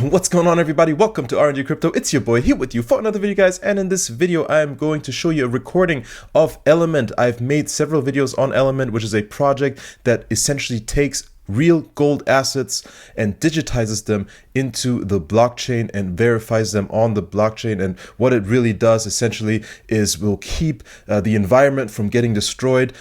What's going on, everybody? Welcome to R&D Crypto. It's your boy here with you for another video, guys. And in this video, I am going to show you a recording of Element. I've made several videos on Element, which is a project that essentially takes real gold assets and digitizes them into the blockchain and verifies them on the blockchain. And what it really does essentially is will keep the environment from getting destroyed,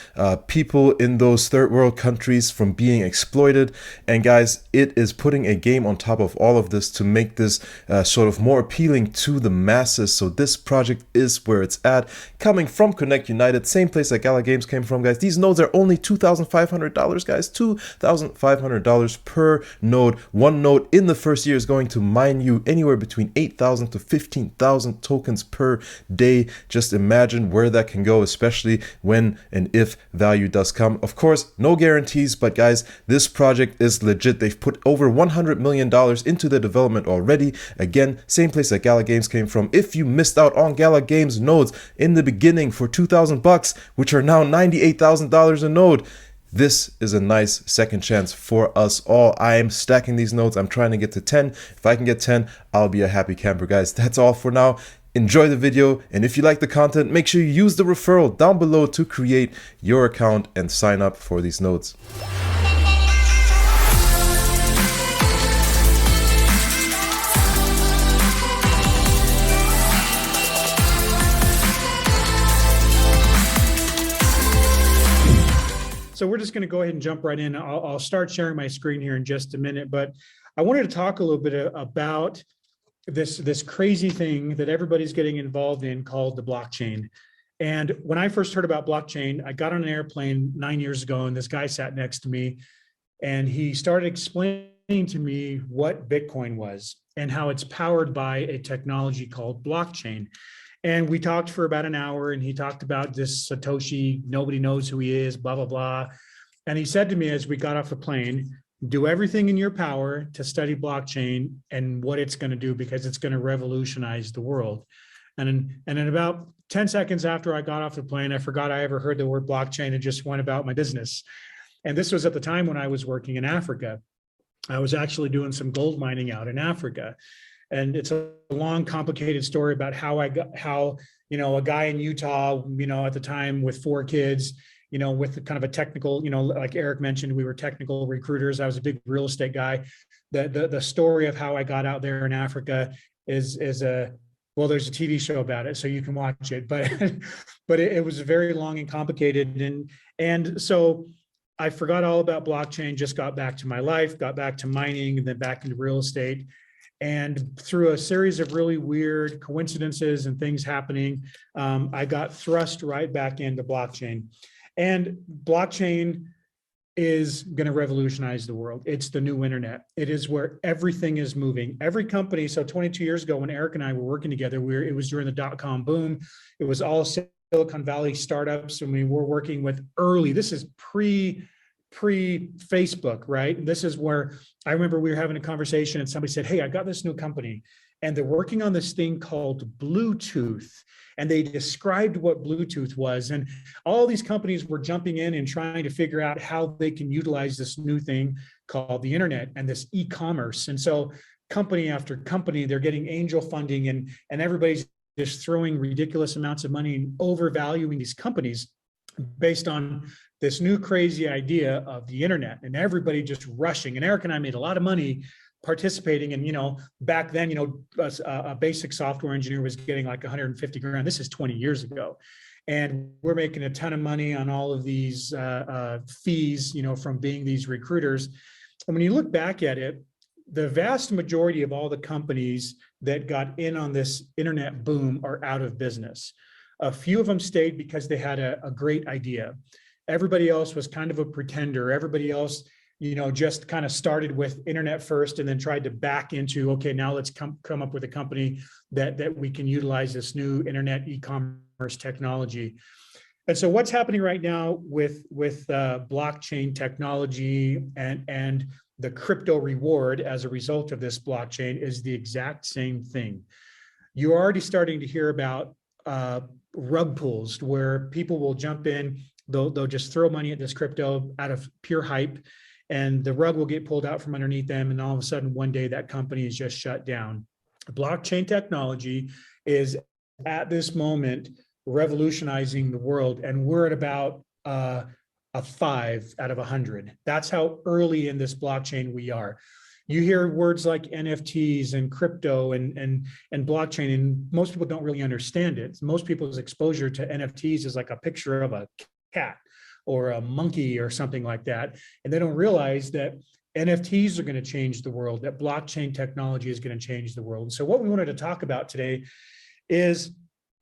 people in those third world countries from being exploited. And guys, it is putting a game on top of all of this to make this sort of more appealing to the masses. So this project is where it's at, coming from Connect United, same place that Gala Games came from, guys. These nodes are only $2,500, guys. $2,500 per node. One node in the first year is going to mine you anywhere between 8,000 to 15,000 tokens per day. Just imagine where that can go, especially when and if value does come. Of course, no guarantees, but guys, this project is legit. They've put over $100 million into the development already. Again, same place that Gala Games came from. If you missed out on Gala Games nodes in the beginning for $2,000, which are now $98,000 a node, this is a nice second chance for us all. I am stacking these nodes. I'm trying to get to 10. If I can get 10, I'll be a happy camper, guys. That's all for now. Enjoy the video. And if you like the content, make sure you use the referral down below to create your account and sign up for these nodes. So we're just going to go ahead and jump right in. I'll start sharing my screen here in just a minute, but I wanted to talk a little bit about this crazy thing that everybody's getting involved in called the blockchain. And when I first heard about blockchain, I got on an airplane 9 years ago, and this guy sat next to me, and he started explaining to me what Bitcoin was and how it's powered by a technology called blockchain. And we talked for about an hour, and he talked about this Satoshi, nobody knows who he is, blah, blah, blah. And he said to me as we got off the plane, do everything in your power to study blockchain and what it's going to do, because it's going to revolutionize the world. And in about 10 seconds after I got off the plane, I forgot I ever heard the word blockchain and just went about my business. And this was at the time when I was working in Africa. I was actually doing some gold mining out in Africa. And it's a long, complicated story about how a guy in Utah, at the time with 4 kids, with kind of a technical, like Eric mentioned, we were technical recruiters. I was a big real estate guy. The story of how I got out there in Africa is there's a TV show about it, so you can watch it. But it was very long and complicated, and so I forgot all about blockchain. Just got back to my life, got back to mining, and then back into real estate. And through a series of really weird coincidences and things happening, I got thrust right back into blockchain. And blockchain is going to revolutionize the world. It's the new internet. It is where everything is moving. Every company. So 22 years ago, when Eric and I were working together, it was during the dot-com boom. It was all Silicon Valley startups. I mean, we're working with early. This is pre-Facebook, right? And this is where I remember we were having a conversation and somebody said, hey, I got this new company and they're working on this thing called Bluetooth. And they described what Bluetooth was. And all these companies were jumping in and trying to figure out how they can utilize this new thing called the internet and this e-commerce. And so company after company, they're getting angel funding and everybody's just throwing ridiculous amounts of money and overvaluing these companies based on this new crazy idea of the internet, and everybody just rushing. And Eric and I made a lot of money participating. And, back then, a basic software engineer was getting like 150 grand. This is 20 years ago. And we're making a ton of money on all of these fees, from being these recruiters. And when you look back at it, the vast majority of all the companies that got in on this internet boom are out of business. A few of them stayed because they had a great idea. Everybody else was kind of a pretender. Everybody else, just kind of started with internet first and then tried to back into, okay, now let's come up with a company that we can utilize this new internet e-commerce technology. And so what's happening right now with blockchain technology and the crypto reward as a result of this blockchain is the exact same thing. You're already starting to hear about rug pulls where people will jump in, they'll just throw money at this crypto out of pure hype, and the rug will get pulled out from underneath them. And all of a sudden, one day that company is just shut down. Blockchain technology is at this moment revolutionizing the world. And we're at about a 5 out of 100. That's how early in this blockchain we are. You hear words like NFTs and crypto and blockchain, and most people don't really understand it. Most people's exposure to NFTs is like a picture of a cat or a monkey or something like that. And they don't realize that NFTs are going to change the world, that blockchain technology is going to change the world. So what we wanted to talk about today is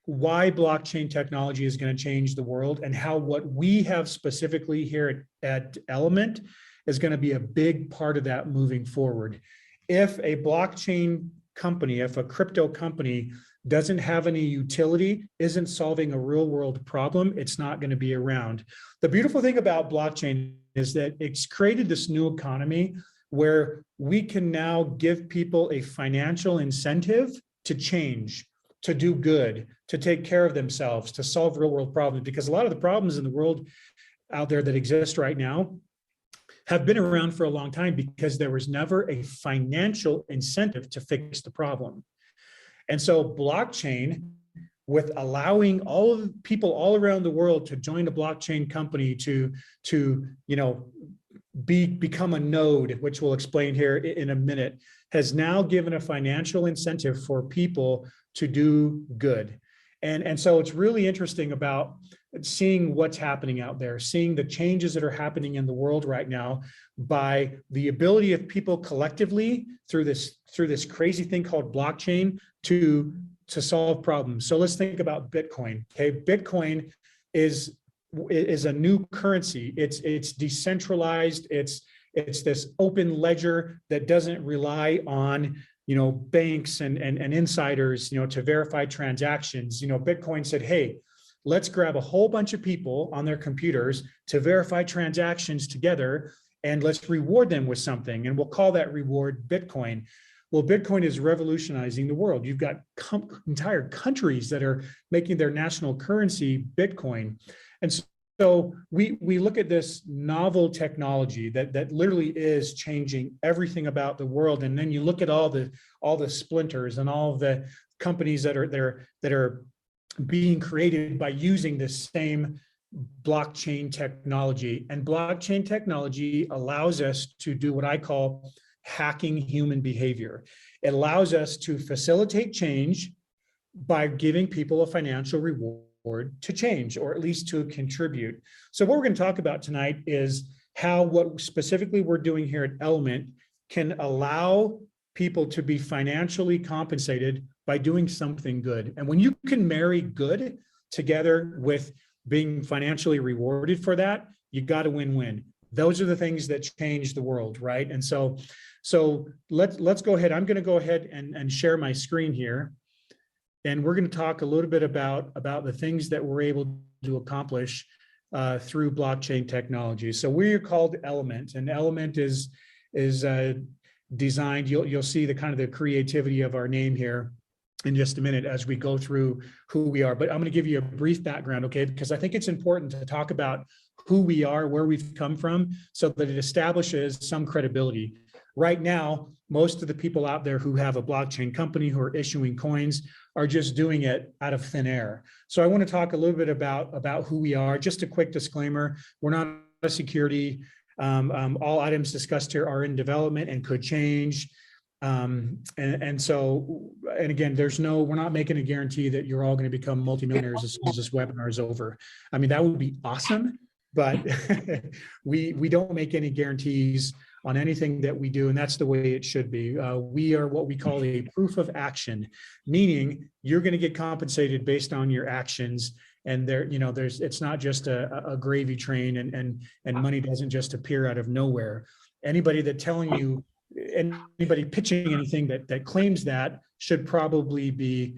why blockchain technology is going to change the world, and how what we have specifically here at Element is going to be a big part of that moving forward. If a blockchain company, if a crypto company doesn't have any utility, isn't solving a real world problem, it's not going to be around. The beautiful thing about blockchain is that it's created this new economy where we can now give people a financial incentive to change, to do good, to take care of themselves, to solve real world problems. Because a lot of the problems in the world out there that exist right now have been around for a long time because there was never a financial incentive to fix the problem. And so blockchain, with allowing all of the people all around the world to join a blockchain company to become a node, which we'll explain here in a minute, has now given a financial incentive for people to do good. And so it's really interesting about seeing what's happening out there, seeing the changes that are happening in the world right now by the ability of people collectively through this crazy thing called blockchain to solve problems. So let's think about Bitcoin. Okay, Bitcoin is a new currency. It's decentralized. It's this open ledger that doesn't rely on banks and insiders to verify transactions. Bitcoin said, hey, let's grab a whole bunch of people on their computers to verify transactions together, and let's reward them with something, and we'll call that reward Bitcoin. Well, Bitcoin is revolutionizing the world. You've got entire countries that are making their national currency Bitcoin. And so we look at this novel technology that literally is changing everything about the world. And then you look at all the splinters and all of the companies that are being created by using this same blockchain technology. And blockchain technology allows us to do what I call hacking human behavior. It allows us to facilitate change by giving people a financial reward to change, or at least to contribute. So what we're going to talk about tonight is how what specifically we're doing here at Element can allow people to be financially compensated by doing something good. And when you can marry good together with being financially rewarded for that, you got a win-win. Those are the things that change the world, right? And so let's go ahead. I'm going to go ahead and share my screen here. And we're going to talk a little bit about the things that we're able to accomplish through blockchain technology. So we're called Element, and Element is designed. You'll see the creativity of our name here in just a minute as we go through who we are. But I'm going to give you a brief background, okay? Because I think it's important to talk about who we are, where we've come from, so that it establishes some credibility. Right now, most of the people out there who have a blockchain company who are issuing coins are just doing it out of thin air. So I want to talk a little bit about who we are. Just a quick disclaimer: we're not a security. All items discussed here are in development and could change. And again, we're not making a guarantee that you're all going to become multimillionaires as soon as this webinar is over. I mean, that would be awesome, but we don't make any guarantees on anything that we do, and that's the way it should be. We are what we call a proof of action, meaning you're going to get compensated based on your actions. And it's not just a gravy train, and money doesn't just appear out of nowhere. Anybody pitching anything that claims that should probably be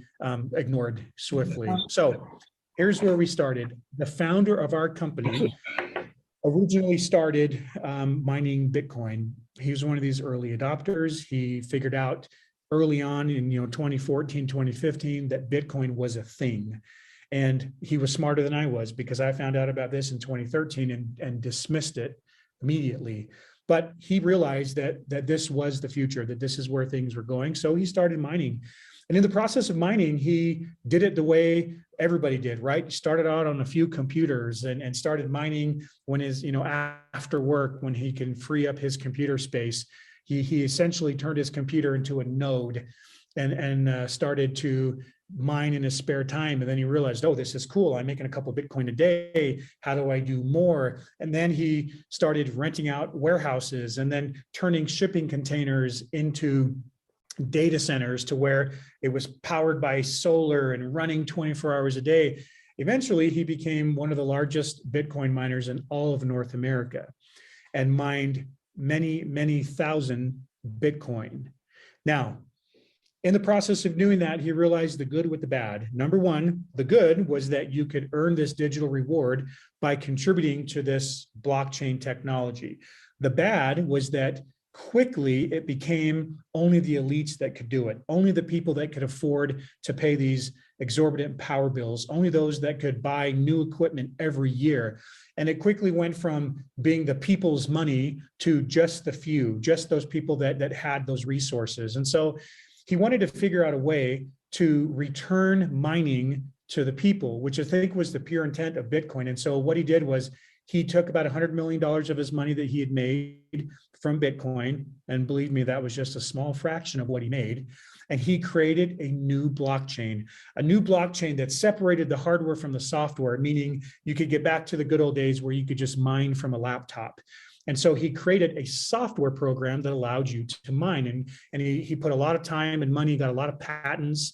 ignored swiftly. So here's where we started. The founder of our company originally started mining Bitcoin. He was one of these early adopters. He figured out early on in 2014, 2015 that Bitcoin was a thing. And he was smarter than I was, because I found out about this in 2013 and dismissed it immediately. But he realized that this was the future, that this is where things were going. So he started mining. And in the process of mining, he did it the way everybody did, right? He started out on a few computers and started mining when his, after work, when he can free up his computer space. He essentially turned his computer into a node and started to mine in his spare time. And then he realized, oh, this is cool. I'm making a couple of Bitcoin a day. How do I do more? And then he started renting out warehouses and then turning shipping containers into data centers to where it was powered by solar and running 24 hours a day. Eventually, he became one of the largest Bitcoin miners in all of North America and mined many, many thousand Bitcoin. Now, in the process of doing that, he realized the good with the bad. Number one, the good was that you could earn this digital reward by contributing to this blockchain technology. The bad was that quickly it became only the elites that could do it, only the people that could afford to pay these exorbitant power bills, only those that could buy new equipment every year. And it quickly went from being the people's money to just the few, just those people that had those resources. And so he wanted to figure out a way to return mining to the people, which I think was the pure intent of Bitcoin. And so what he did was he took about $100 million of his money that he had made from Bitcoin, and believe me, that was just a small fraction of what he made, and he created a new blockchain that separated the hardware from the software, meaning you could get back to the good old days where you could just mine from a laptop. And so he created a software program that allowed you to mine. And he put a lot of time and money, got a lot of patents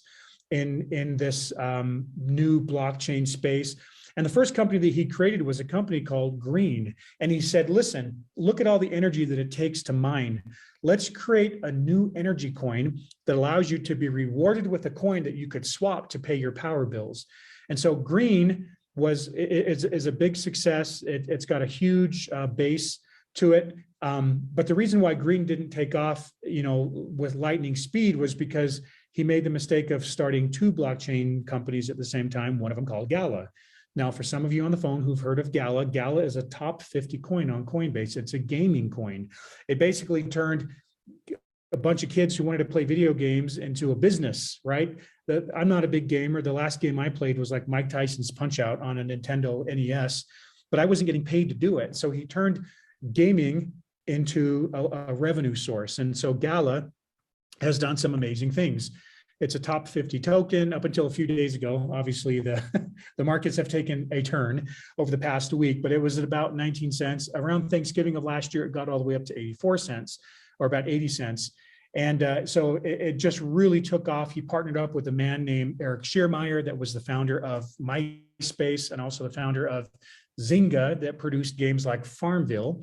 in this new blockchain space. And the first company that he created was a company called Green. And he said, listen, look at all the energy that it takes to mine. Let's create a new energy coin that allows you to be rewarded with a coin that you could swap to pay your power bills. And so Green is a big success. It's got a huge base to it. But the reason why Green didn't take off, with lightning speed was because he made the mistake of starting two blockchain companies at the same time, one of them called Gala. Now, for some of you on the phone who've heard of Gala, Gala is a top 50 coin on Coinbase. It's a gaming coin. It basically turned a bunch of kids who wanted to play video games into a business, right? I'm not a big gamer. The last game I played was like Mike Tyson's Punch-Out on a Nintendo NES, but I wasn't getting paid to do it. So he turned gaming into a revenue source. And so Gala has done some amazing things. It's a top 50 token up until a few days ago. Obviously, the markets have taken a turn over the past week, but it was at about 19 cents. Around Thanksgiving of last year, it got all the way up to 84 cents or about 80 cents. And so it just really took off. He partnered up with a man named Eric Schiermeier that was the founder of MySpace and also the founder of Zynga that produced games like Farmville.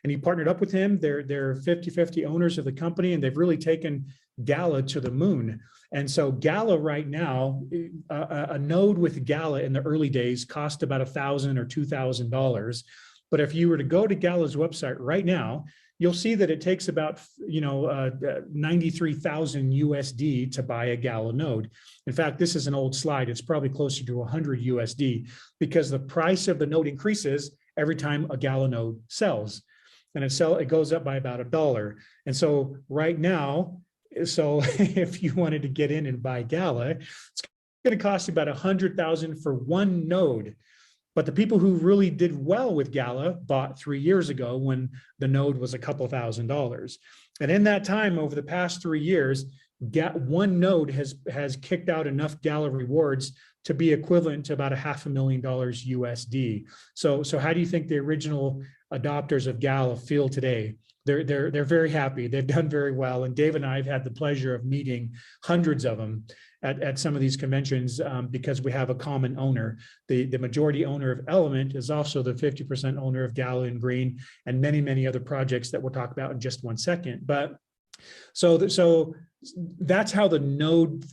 And he partnered up with him. They're 50-50 owners of the company, and they've really taken Gala to the moon. And so Gala right now, a node with Gala in the early days cost about $1,000 or $2,000. But if you were to go to Gala's website right now, you'll see that it takes about 93,000 USD to buy a Gala node. In fact, this is an old slide. It's probably closer to 100 USD because the price of the node increases every time a Gala node sells. And it goes up by about $1. And so right now, if you wanted to get in and buy Gala, it's going to cost you about $100,000 for one node. But the people who really did well with Gala bought 3 years ago when the node was a couple $1,000s. And in that time, over the past 3 years, one node has kicked out enough Gala rewards to be equivalent to about $500,000 USD. So how do you think the original adopters of Gala feel today? They're very happy. They've done very well. And Dave and I have had the pleasure of meeting hundreds of them at some of these conventions because we have a common owner. The majority owner of Element is also the 50% owner of Gala and Green and many, many other projects that we'll talk about in just one second. But so that's how the node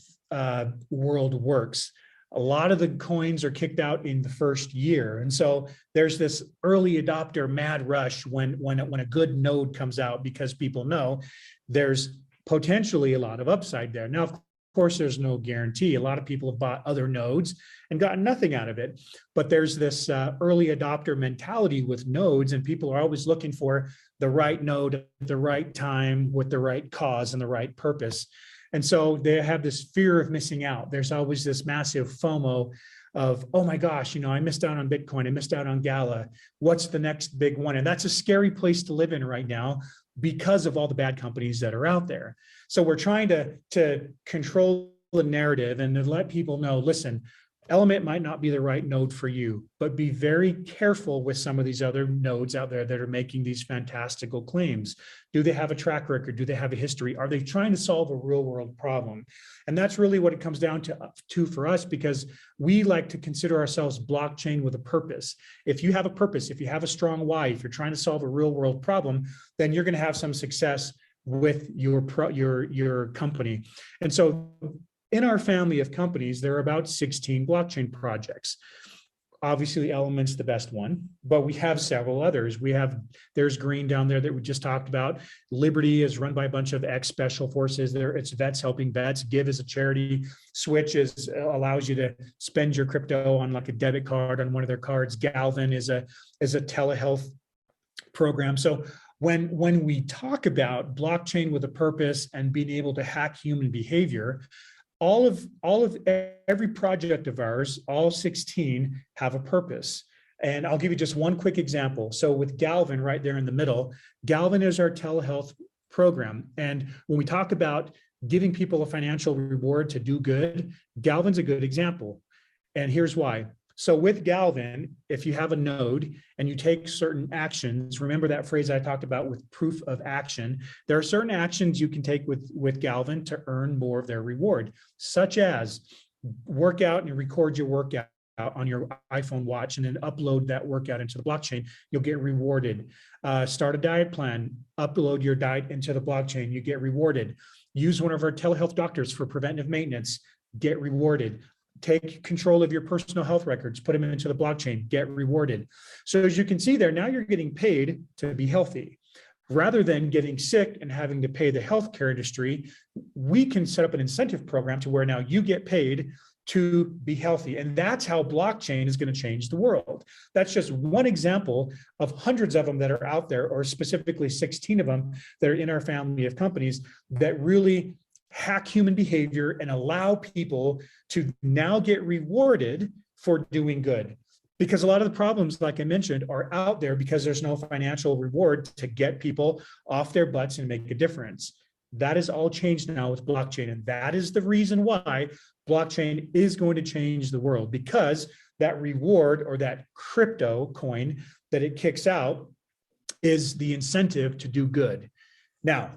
world works. A lot of the coins are kicked out in the first year. And so there's this early adopter mad rush when a good node comes out because people know there's potentially a lot of upside there. Now, of course, there's no guarantee. A lot of people have bought other nodes and gotten nothing out of it. But there's this early adopter mentality with nodes, and people are always looking for the right node at the right time with the right cause and the right purpose. And so they have this fear of missing out. There's always this massive FOMO of, oh my gosh, I missed out on Bitcoin, I missed out on Gala. What's the next big one? And that's a scary place to live in right now because of all the bad companies that are out there. So we're trying to control the narrative and to let people know, listen, Element might not be the right node for you, but be very careful with some of these other nodes out there that are making these fantastical claims. Do they have a track record? Do they have a history? Are they trying to solve a real world problem? And that's really what it comes down to for us, because we like to consider ourselves blockchain with a purpose. If you have a purpose, if you have a strong why, if you're trying to solve a real world problem, then you're going to have some success with your company. And so in our family of companies, there are about 16 blockchain projects. Obviously, Element's the best one, but we have several others. There's Green down there that we just talked about. Liberty is run by a bunch of ex-special forces. It's vets helping vets. Give is a charity. Switch allows you to spend your crypto on like a debit card on one of their cards. Galvin is a telehealth program. So when we talk about blockchain with a purpose and being able to hack human behavior, all of every project of ours, all 16 have a purpose. And I'll give you just one quick example. So with Galvin right there in the middle, Galvin is our telehealth program. And when we talk about giving people a financial reward to do good, Galvin's a good example. And here's why. So with Galvin, if you have a node and you take certain actions, remember that phrase I talked about with proof of action, there are certain actions you can take with Galvin to earn more of their reward, such as work out and record your workout on your iPhone watch and then upload that workout into the blockchain, you'll get rewarded. Start a diet plan, upload your diet into the blockchain, you get rewarded. Use one of our telehealth doctors for preventive maintenance, get rewarded. Take control of your personal health records, put them into the blockchain, get rewarded. So as you can see there, now you're getting paid to be healthy. Rather than getting sick and having to pay the healthcare industry, we can set up an incentive program to where now you get paid to be healthy. And that's how blockchain is going to change the world. That's just one example of hundreds of them that are out there, or specifically 16 of them that are in our family of companies that really hack human behavior and allow people to now get rewarded for doing good. Because a lot of the problems, like I mentioned, are out there because there's no financial reward to get people off their butts and make a difference. That is all changed now with blockchain. And that is the reason why blockchain is going to change the world, because that reward or that crypto coin that it kicks out is the incentive to do good. Now,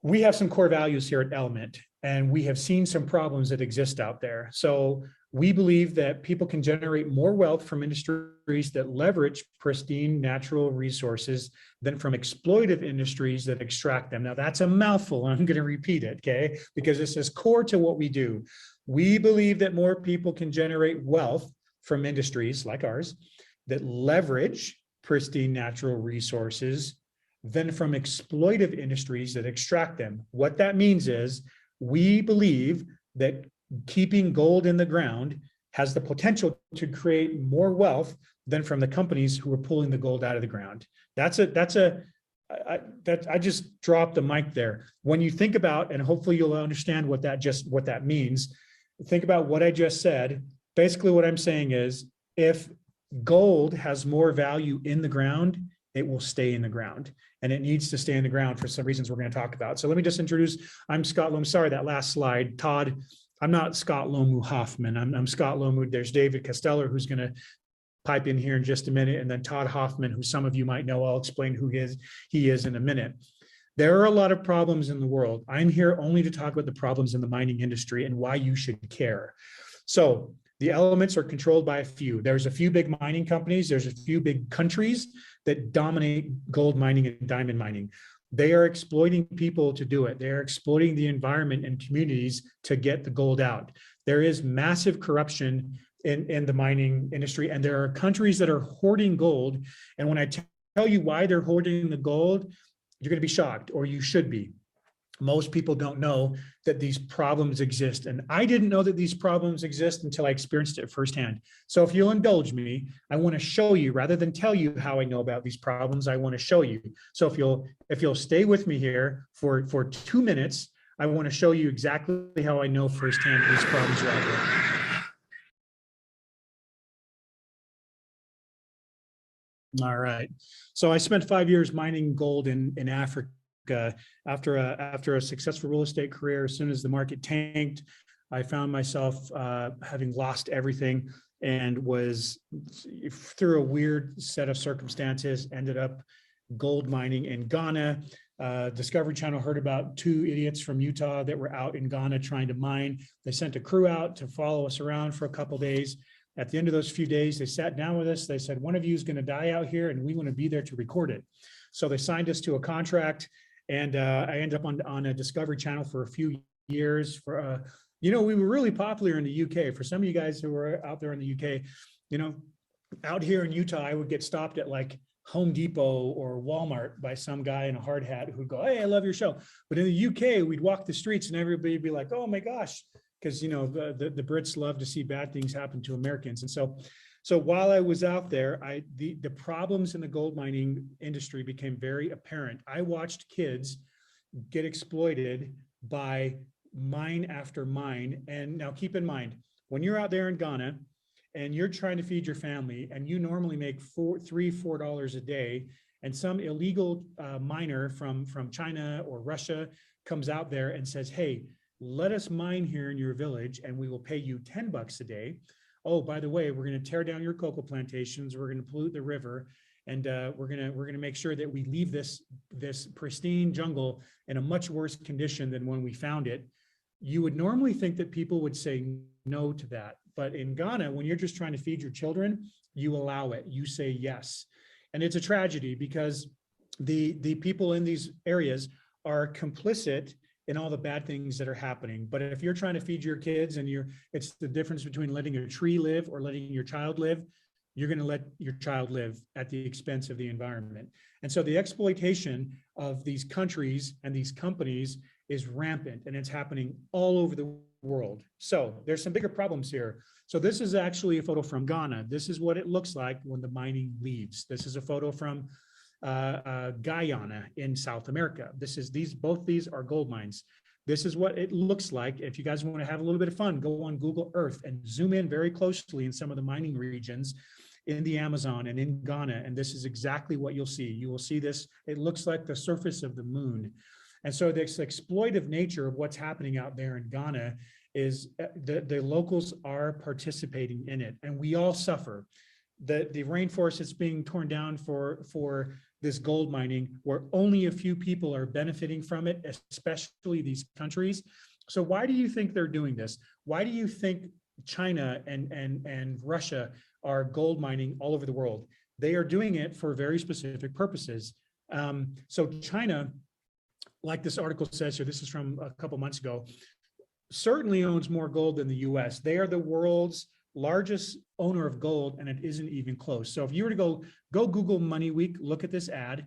we have some core values here at Element, and we have seen some problems that exist out there. So we believe that people can generate more wealth from industries that leverage pristine natural resources than from exploitive industries that extract them. Now, that's a mouthful, and I'm going to repeat it, okay? Because this is core to what we do. We believe that more people can generate wealth from industries like ours that leverage pristine natural resources than from exploitive industries that extract them. What that means is we believe that keeping gold in the ground has the potential to create more wealth than from the companies who are pulling the gold out of the ground. I just dropped the mic there. When you think about, and hopefully you'll understand what that means, think about what I just said. Basically what I'm saying is, if gold has more value in the ground, it will stay in the ground, and it needs to stay in the ground for some reasons we're going to talk about. So let me just introduce, I'm Scott Lomu. Sorry, that last slide, Todd, I'm not Scott Lomu Hoffman. I'm Scott Lomu. There's David Costello, who's going to pipe in here in just a minute. And then Todd Hoffman, who some of you might know, I'll explain who he is in a minute. There are a lot of problems in the world. I'm here only to talk about the problems in the mining industry and why you should care. So the elements are controlled by a few. There's a few big mining companies. There's a few big countries that dominate gold mining and diamond mining. They are exploiting people to do it. They're exploiting the environment and communities to get the gold out. There is massive corruption in the mining industry, and there are countries that are hoarding gold. And when I tell you why they're hoarding the gold, you're going to be shocked, or you should be. Most people don't know that these problems exist. And I didn't know that these problems exist until I experienced it firsthand. So if you'll indulge me, I want to show you, rather than tell you how I know about these problems, I want to show you. So if you'll stay with me here for 2 minutes, I want to show you exactly how I know firsthand these problems are out there. All right. So I spent 5 years mining gold in Africa. After a successful real estate career, as soon as the market tanked, I found myself having lost everything, and was, through a weird set of circumstances, ended up gold mining in Ghana. Discovery Channel heard about 2 idiots from Utah that were out in Ghana trying to mine. They sent a crew out to follow us around for a couple of days. At the end of those few days, they sat down with us. They said, one of you is going to die out here, and we want to be there to record it. So they signed us to a contract, and I ended up on a Discovery Channel for a few years. For we were really popular in the UK. For some of you guys who are out there in the UK, out here in Utah, I would get stopped at like Home Depot or Walmart by some guy in a hard hat who'd go, "Hey, I love your show." But in the UK, we'd walk the streets and everybody would be like, "Oh my gosh," because the Brits love to see bad things happen to Americans. And so while I was out there, the problems in the gold mining industry became very apparent. I watched kids get exploited by mine after mine. And now keep in mind, when you're out there in Ghana and you're trying to feed your family, and you normally make $4 a day, and some illegal miner from China or Russia comes out there and says, "Hey, let us mine here in your village and we will pay you $10 a day. Oh, by the way, we're going to tear down your cocoa plantations. We're going to pollute the river, and we're going to make sure that we leave this pristine jungle in a much worse condition than when we found it." You would normally think that people would say no to that. But in Ghana, when you're just trying to feed your children, you allow it. You say yes. And it's a tragedy, because the people in these areas are complicit in all the bad things that are happening. But if you're trying to feed your kids, and it's the difference between letting a tree live or letting your child live, you're going to let your child live at the expense of the environment. And so the exploitation of these countries and these companies is rampant, and it's happening all over the world. So there's some bigger problems here. So this is actually a photo from Ghana. This is what it looks like when the mining leaves. This is a photo from Guyana in South America. Both these are gold mines. This is what it looks like. If you guys want to have a little bit of fun, go on Google Earth and zoom in very closely in some of the mining regions in the Amazon and in Ghana. And this is exactly what you'll see. You will see this. It looks like the surface of the moon. And so this exploitive nature of what's happening out there in Ghana is the locals are participating in it, and we all suffer. The rainforest is being torn down for this gold mining, where only a few people are benefiting from it, especially these countries. So why do you think they're doing this? Why do you think China and Russia are gold mining all over the world? They are doing it for very specific purposes. So China, like this article says here, this is from a couple months ago, certainly owns more gold than the US. They are the world's largest owner of gold, and it isn't even close. So if you were to go Google Money Week, look at this ad,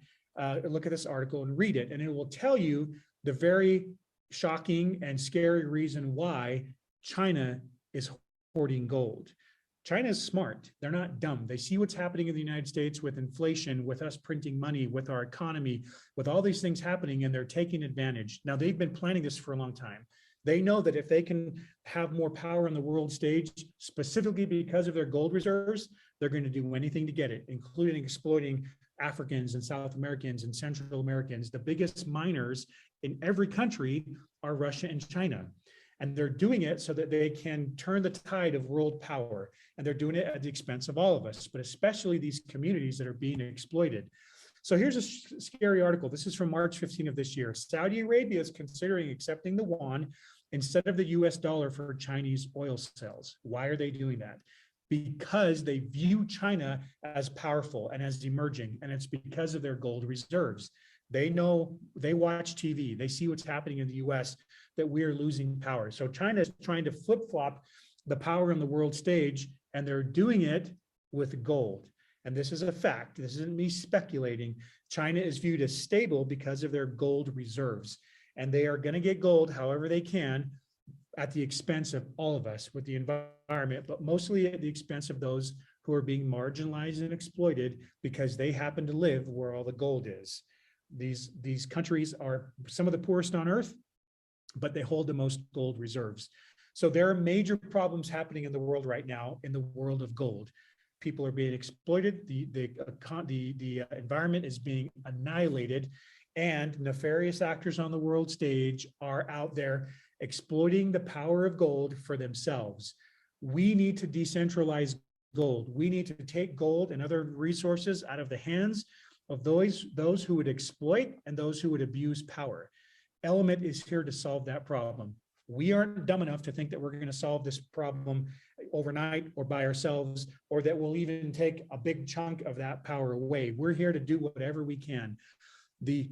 look at this article and read it, and it will tell you the very shocking and scary reason why China is hoarding gold. China is smart. They're not dumb. They see what's happening in the United States with inflation, with us printing money, with our economy, with all these things happening, and they're taking advantage. Now, they've been planning this for a long time. They know that if they can have more power on the world stage, specifically because of their gold reserves, they're going to do anything to get it, including exploiting Africans and South Americans and Central Americans. The biggest miners in every country are Russia and China. And they're doing it so that they can turn the tide of world power. And they're doing it at the expense of all of us, but especially these communities that are being exploited. So here's a scary article. This is from March 15 of this year. Saudi Arabia is considering accepting the yuan instead of the US dollar for Chinese oil sales. Why are they doing that? Because they view China as powerful and as emerging, and it's because of their gold reserves. They know, they watch TV, they see what's happening in the US, that we're losing power. So China is trying to flip-flop the power on the world stage, and they're doing it with gold. And this is a fact. This isn't me speculating. China is viewed as stable because of their gold reserves. and they are going to get gold however they can at the expense of all of us with the environment, but mostly at the expense of those who are being marginalized and exploited because they happen to live where all the gold is. These countries are some of the poorest on earth, but they hold the most gold reserves. So there are major problems happening in the world right now in the world of gold. People are being exploited, the environment is being annihilated, and nefarious actors on the world stage are out there exploiting the power of gold for themselves. We need to decentralize gold. We need to take gold and other resources out of the hands of those who would exploit and those who would abuse power. Element is here to solve that problem. We aren't dumb enough to think that we're going to solve this problem overnight or by ourselves, or that we'll even take a big chunk of that power away. We're here to do whatever we can. The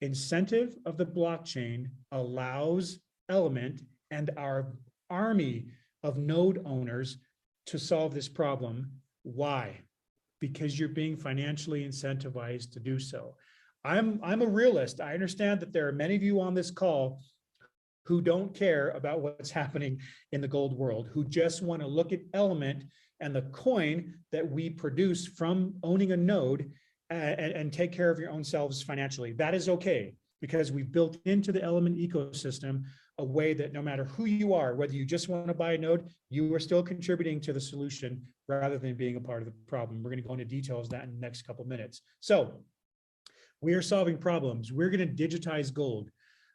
incentive of the blockchain allows Element and our army of node owners to solve this problem. Why? Because you're being financially incentivized to do so. I'm a realist. I understand that there are many of you on this call who don't care about what's happening in the gold world, who just want to look at Element and the coin that we produce from owning a node and take care of your own selves financially. That is okay, because we've built into the Element ecosystem a way that no matter who you are, whether you just want to buy a node, you are still contributing to the solution rather than being a part of the problem. We're going to go into details of that in the next couple of minutes. So we are solving problems. We're going to digitize gold.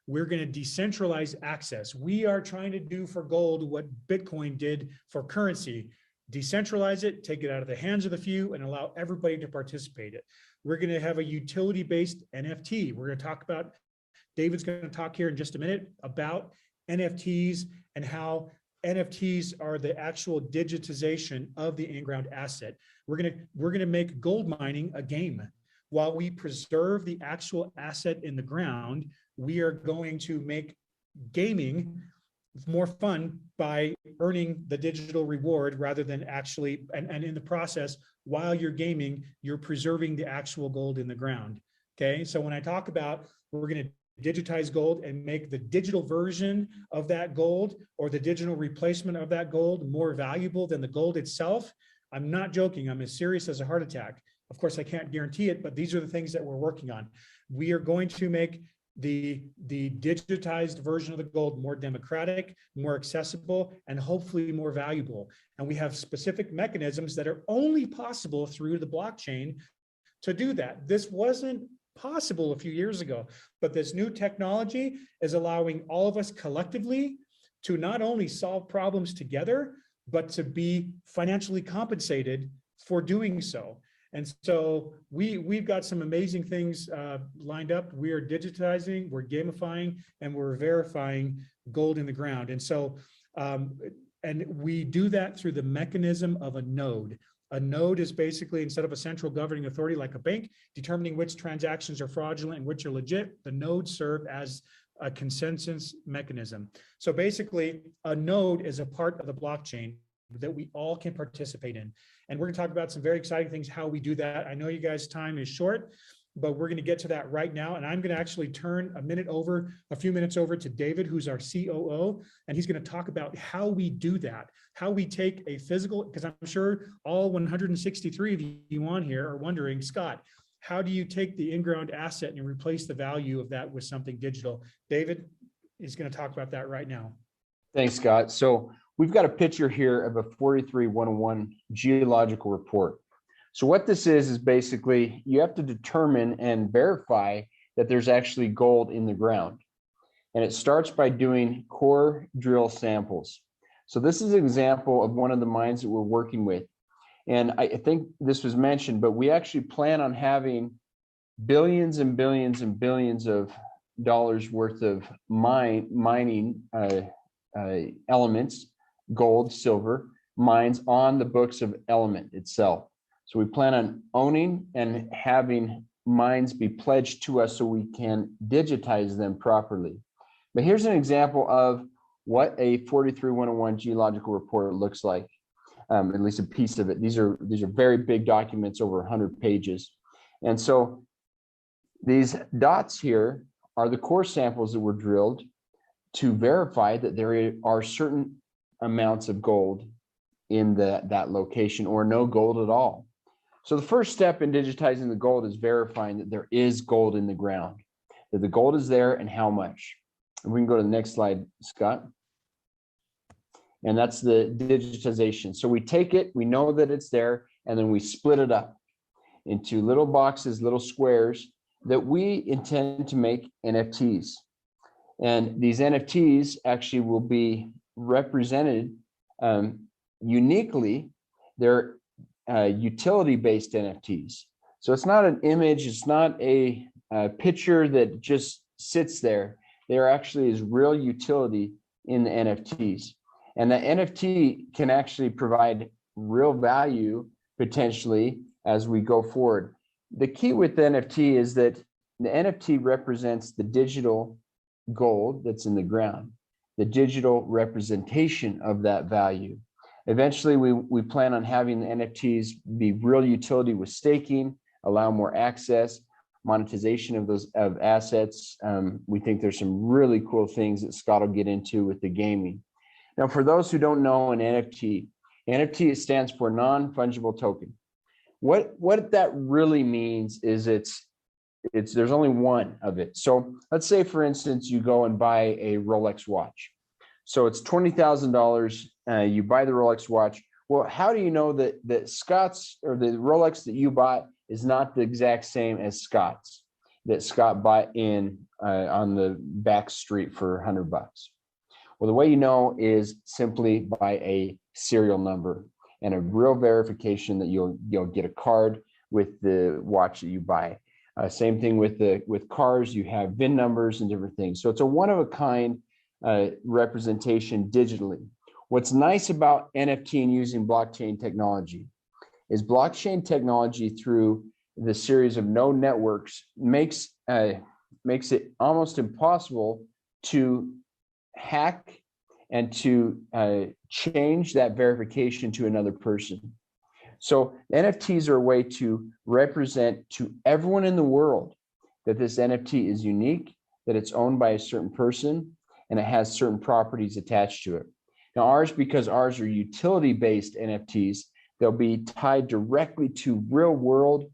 We're going to decentralize access. We are trying to do for gold what Bitcoin did for currency. Decentralize it, take it out of the hands of the few, and allow everybody to participate in it. We're going to have a utility-based NFT. We're going to talk about, David's going to talk here in just a minute about NFTs and how NFTs are the actual digitization of the in-ground asset. We're going to make gold mining a game. While we preserve the actual asset in the ground, we are going to make gaming more fun by earning the digital reward rather than actually, and in the process, while you're gaming, you're preserving the actual gold in the ground. Okay, so when I talk about we're going to digitize gold and make the digital version of that gold or the digital replacement of that gold more valuable than the gold itself, I'm not joking. I'm as serious as a heart attack. Of course, I can't guarantee it, but these are the things that we're working on. We are going to make the digitized version of the gold more democratic, more accessible, and hopefully more valuable. And we have specific mechanisms that are only possible through the blockchain to do that. This wasn't possible a few years ago, but this new technology is allowing all of us collectively to not only solve problems together, but to be financially compensated for doing so. And so we've got some amazing things lined up. We are digitizing, we're gamifying, and we're verifying gold in the ground. And so, and we do that through the mechanism of a node. A node is basically, instead of a central governing authority like a bank, determining which transactions are fraudulent and which are legit, the nodes serve as a consensus mechanism. So basically, a node is a part of the blockchain that we all can participate in. And we're going to talk about some very exciting things, how we do that. I know you guys' time is short, but we're going to get to that right now. And I'm going to actually turn a few minutes over to David, who's our COO, and he's going to talk about how we do that, how we take a physical, because I'm sure all 163 of you on here are wondering, Scott, how do you take the in-ground asset and replace the value of that with something digital? David is going to talk about that right now. Thanks, Scott. So we've got a picture here of a 43-101 geological report. So what this is basically you have to determine and verify that there's actually gold in the ground. And it starts by doing core drill samples. So this is an example of one of the mines that we're working with. And I think this was mentioned, but we actually plan on having billions and billions and billions of dollars worth of mining elements, gold, silver, mines on the books of Element itself. So we plan on owning and having mines be pledged to us so we can digitize them properly. But here's an example of what a 43-101 geological report looks like, at least a piece of it. These are very big documents, over 100 pages. And so these dots here are the core samples that were drilled to verify that there are certain amounts of gold in that location, or no gold at all. So the first step in digitizing the gold is verifying that there is gold in the ground, that the gold is there and how much. And we can go to the next slide, Scott. And that's the digitization. So we take it, we know that it's there, and then we split it up into little boxes, little squares that we intend to make NFTs. And these NFTs actually will be represented uniquely. They're utility-based NFTs. So it's not an image, it's not a picture that just sits there. There actually is real utility in the NFTs. And the NFT can actually provide real value potentially as we go forward. The key with the NFT is that the NFT represents the digital gold that's in the ground, the digital representation of that value. Eventually, we plan on having the NFTs be real utility with staking, allow more access, monetization of those assets. We think there's some really cool things that Scott will get into with the gaming. Now, for those who don't know an NFT stands for non-fungible token. What that really means is there's only one of it. So let's say, for instance, you go and buy a Rolex watch. So it's $20,000. You buy the Rolex watch. Well, how do you know that Scott's, or the Rolex that you bought, is not the exact same as Scott's, that Scott bought on the back street for $100? Well, the way you know is simply by a serial number and a real verification that you'll get a card with the watch that you buy. Same thing with cars, you have VIN numbers and different things. So it's a one-of-a-kind representation digitally. What's nice about NFT and using blockchain technology is blockchain technology, through the series of node networks, makes it almost impossible to hack and to change that verification to another person. So NFTs are a way to represent to everyone in the world that this NFT is unique, that it's owned by a certain person, and it has certain properties attached to it. Now because ours are utility-based NFTs, they'll be tied directly to real-world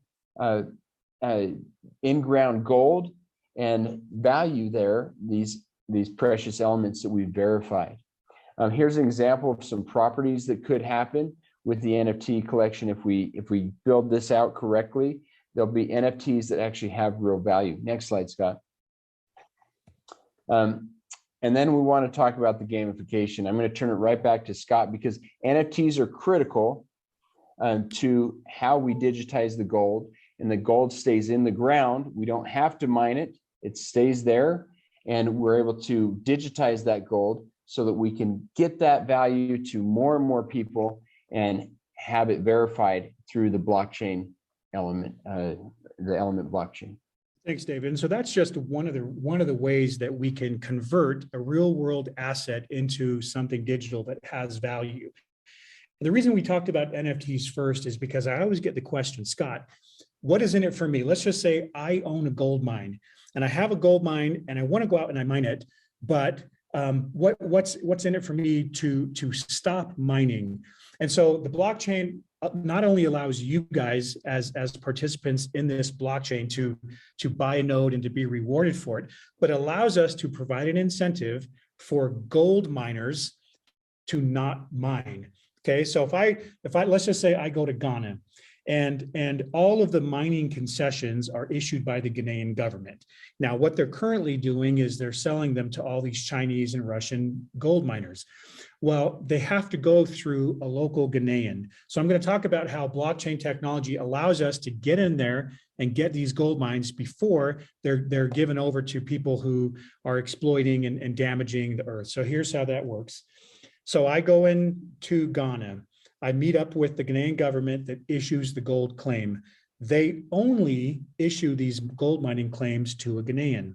in-ground gold and value there, these precious elements that we've verified. Here's an example of some properties that could happen with the NFT collection. If we build this out correctly, there'll be NFTs that actually have real value. Next slide, Scott. And then we want to talk about the gamification. I'm going to turn it right back to Scott, because NFTs are critical to how we digitize the gold, and the gold stays in the ground. We don't have to mine it. It stays there, and we're able to digitize that gold so that we can get that value to more and more people and have it verified through the blockchain element, the element blockchain. Thanks, David. And so that's just one of the ways that we can convert a real world asset into something digital that has value. And the reason we talked about NFTs first is because I always get the question, Scott, what is in it for me? Let's just say I own a gold mine, and I have a gold mine and I want to go out and I mine it, but what's in it for me to stop mining? And so the blockchain not only allows you guys as participants in this blockchain to buy a node and to be rewarded for it, but allows us to provide an incentive for gold miners to not mine. Okay, so if I let's just say I go to Ghana, and all of the mining concessions are issued by the Ghanaian government. Now, what they're currently doing is they're selling them to all these Chinese and Russian gold miners. Well, they have to go through a local Ghanaian. So I'm going to talk about how blockchain technology allows us to get in there and get these gold mines before they're given over to people who are exploiting and damaging the earth. So here's how that works. So I go into Ghana. I meet up with the Ghanaian government that issues the gold claim. They only issue these gold mining claims to a Ghanaian.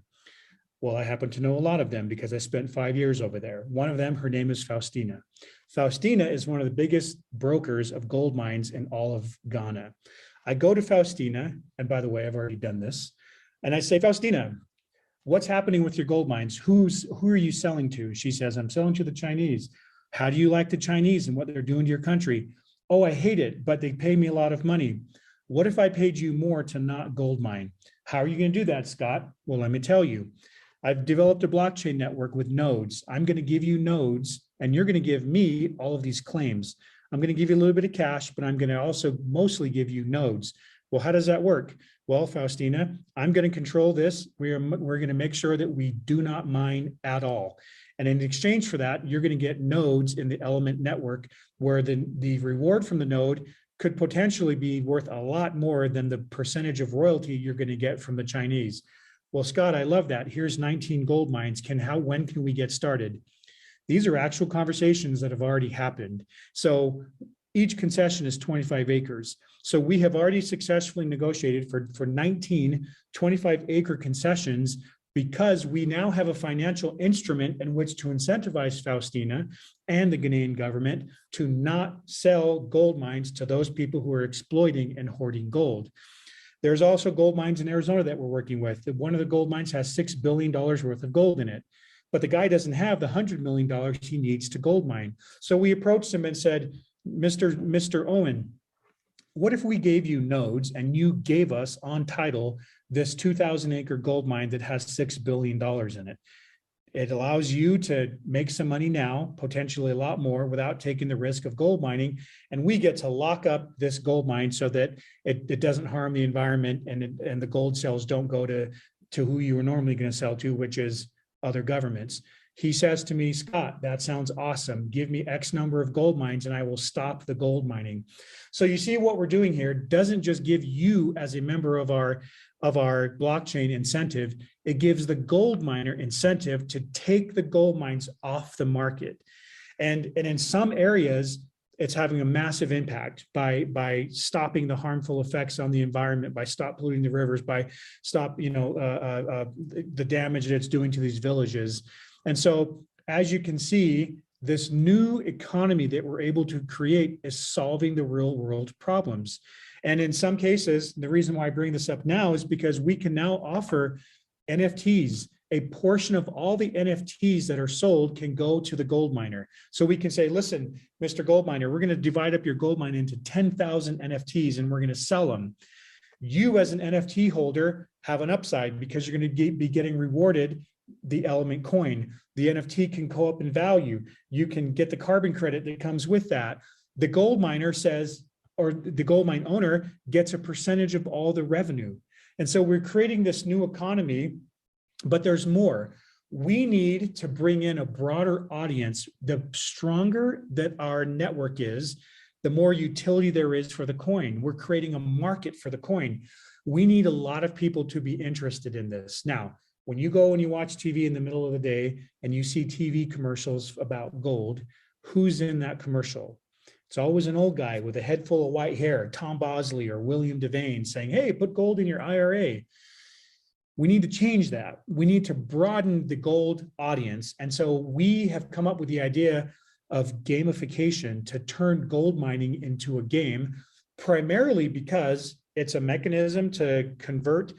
Well, I happen to know a lot of them because I spent 5 years over there. One of them, her name is Faustina. Faustina is one of the biggest brokers of gold mines in all of Ghana. I go to Faustina, and by the way, I've already done this, and I say, Faustina, what's happening with your gold mines? Who are you selling to? She says, I'm selling to the Chinese. How do you like the Chinese and what they're doing to your country? Oh, I hate it, but they pay me a lot of money. What if I paid you more to not gold mine? How are you going to do that, Scott? Well, let me tell you. I've developed a blockchain network with nodes. I'm going to give you nodes, and you're going to give me all of these claims. I'm going to give you a little bit of cash, but I'm going to also mostly give you nodes. Well, how does that work? Well, Faustina, I'm going to control this. We're going to make sure that we do not mine at all. And in exchange for that, you're going to get nodes in the Element network where the reward from the node could potentially be worth a lot more than the percentage of royalty you're going to get from the Chinese. Well, Scott, I love that. Here's 19 gold mines. When can we get started? These are actual conversations that have already happened. So each concession is 25 acres. So we have already successfully negotiated for 19 25-acre concessions because we now have a financial instrument in which to incentivize Faustina and the Ghanaian government to not sell gold mines to those people who are exploiting and hoarding gold. There's also gold mines in Arizona that we're working with. One of the gold mines has $6 billion worth of gold in it, but the guy doesn't have the $100 million he needs to gold mine. So we approached him and said, Mr. Owen, what if we gave you nodes and you gave us on title this 2,000-acre gold mine that has $6 billion in it? It allows you to make some money now, potentially a lot more, without taking the risk of gold mining. And we get to lock up this gold mine so that it doesn't harm the environment and the gold sales don't go to who you were normally going to sell to, which is other governments. He says to me, Scott, that sounds awesome. Give me X number of gold mines and I will stop the gold mining. So you see what we're doing here doesn't just give you as a member of our blockchain incentive, it gives the gold miner incentive to take the gold mines off the market. And in some areas, it's having a massive impact by stopping the harmful effects on the environment, by stop polluting the rivers, by stop the damage that it's doing to these villages. And so, as you can see, this new economy that we're able to create is solving the real world problems. And in some cases, the reason why I bring this up now is because we can now offer NFTs. A portion of all the NFTs that are sold can go to the gold miner. So we can say, listen, Mr. Gold Miner, we're going to divide up your gold mine into 10,000 NFTs and we're going to sell them. You as an NFT holder have an upside because you're going to be getting rewarded the Element coin. The NFT can go up in value. You can get the carbon credit that comes with that. The gold miner says, or the gold mine owner gets a percentage of all the revenue. And so we're creating this new economy, but there's more. We need to bring in a broader audience. The stronger that our network is, the more utility there is for the coin. We're creating a market for the coin. We need a lot of people to be interested in this. Now, when you go and you watch TV in the middle of the day and you see TV commercials about gold, who's in that commercial? It's always an old guy with a head full of white hair, Tom Bosley or William Devane saying, hey, put gold in your IRA. We need to change that. We need to broaden the gold audience. And so we have come up with the idea of gamification to turn gold mining into a game, primarily because it's a mechanism to convert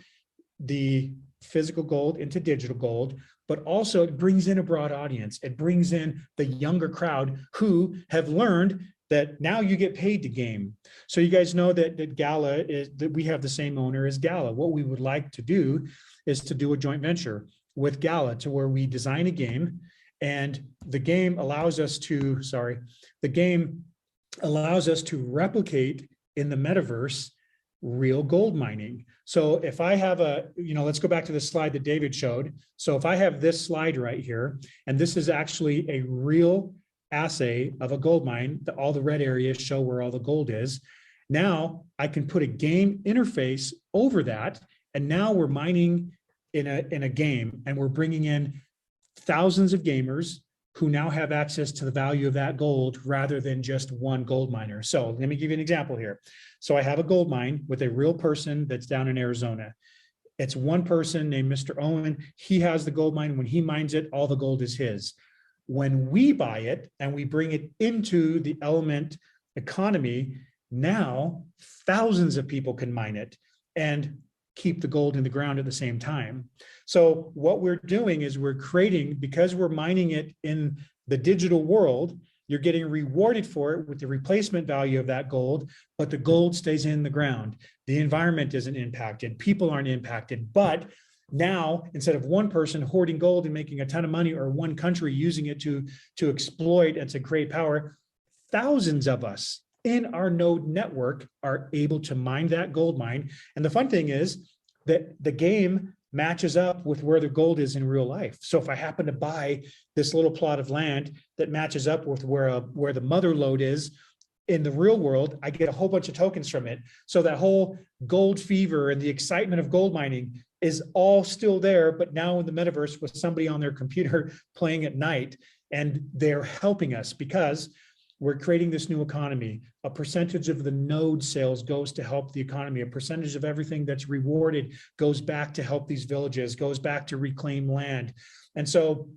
the physical gold into digital gold, but also it brings in a broad audience. It brings in the younger crowd who have learned that now you get paid to game. So you guys know that Gala is, that we have the same owner as Gala. What we would like to do is to do a joint venture with Gala to where we design a game and the game allows us to, replicate in the metaverse real gold mining. So if I have let's go back to the slide that David showed. So if I have this slide right here, and this is actually a real assay of a gold mine, all the red areas show where all the gold is. Now I can put a game interface over that. And now we're mining in a game and we're bringing in thousands of gamers who now have access to the value of that gold rather than just one gold miner. So let me give you an example here. So I have a gold mine with a real person that's down in Arizona. It's one person named Mr. Owen. He has the gold mine. When he mines it, all the gold is his. When we buy it and we bring it into the Element economy, now thousands of people can mine it. And keep the gold in the ground at the same time. So what we're doing is we're creating, because we're mining it in the digital world, you're getting rewarded for it with the replacement value of that gold, but the gold stays in the ground. The environment isn't impacted, people aren't impacted, but now, instead of one person hoarding gold and making a ton of money, or one country using it to exploit and to create power, thousands of us in our node network are able to mine that gold mine. And the fun thing is that the game matches up with where the gold is in real life. So if I happen to buy this little plot of land that matches up with where the mother lode is in the real world, I get a whole bunch of tokens from it. So that whole gold fever and the excitement of gold mining is all still there, but now in the metaverse with somebody on their computer playing at night, and they're helping us because we're creating this new economy. A percentage of the node sales goes to help the economy. A percentage of everything that's rewarded goes back to help these villages, goes back to reclaim land. And so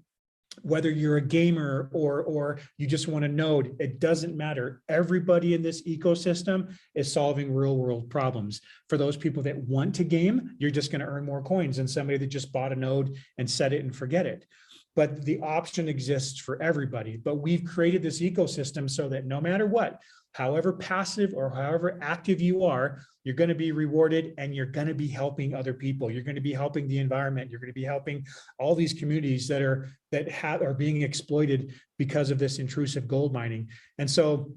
whether you're a gamer or you just want a node, it doesn't matter. Everybody in this ecosystem is solving real world problems. For those people that want to game, you're just going to earn more coins than somebody that just bought a node and set it and forget it. But the option exists for everybody. But we've created this ecosystem so that no matter what, however passive or however active you are, you're going to be rewarded, and you're going to be helping other people. You're going to be helping the environment. You're going to be helping all these communities that are being exploited because of this intrusive gold mining. And so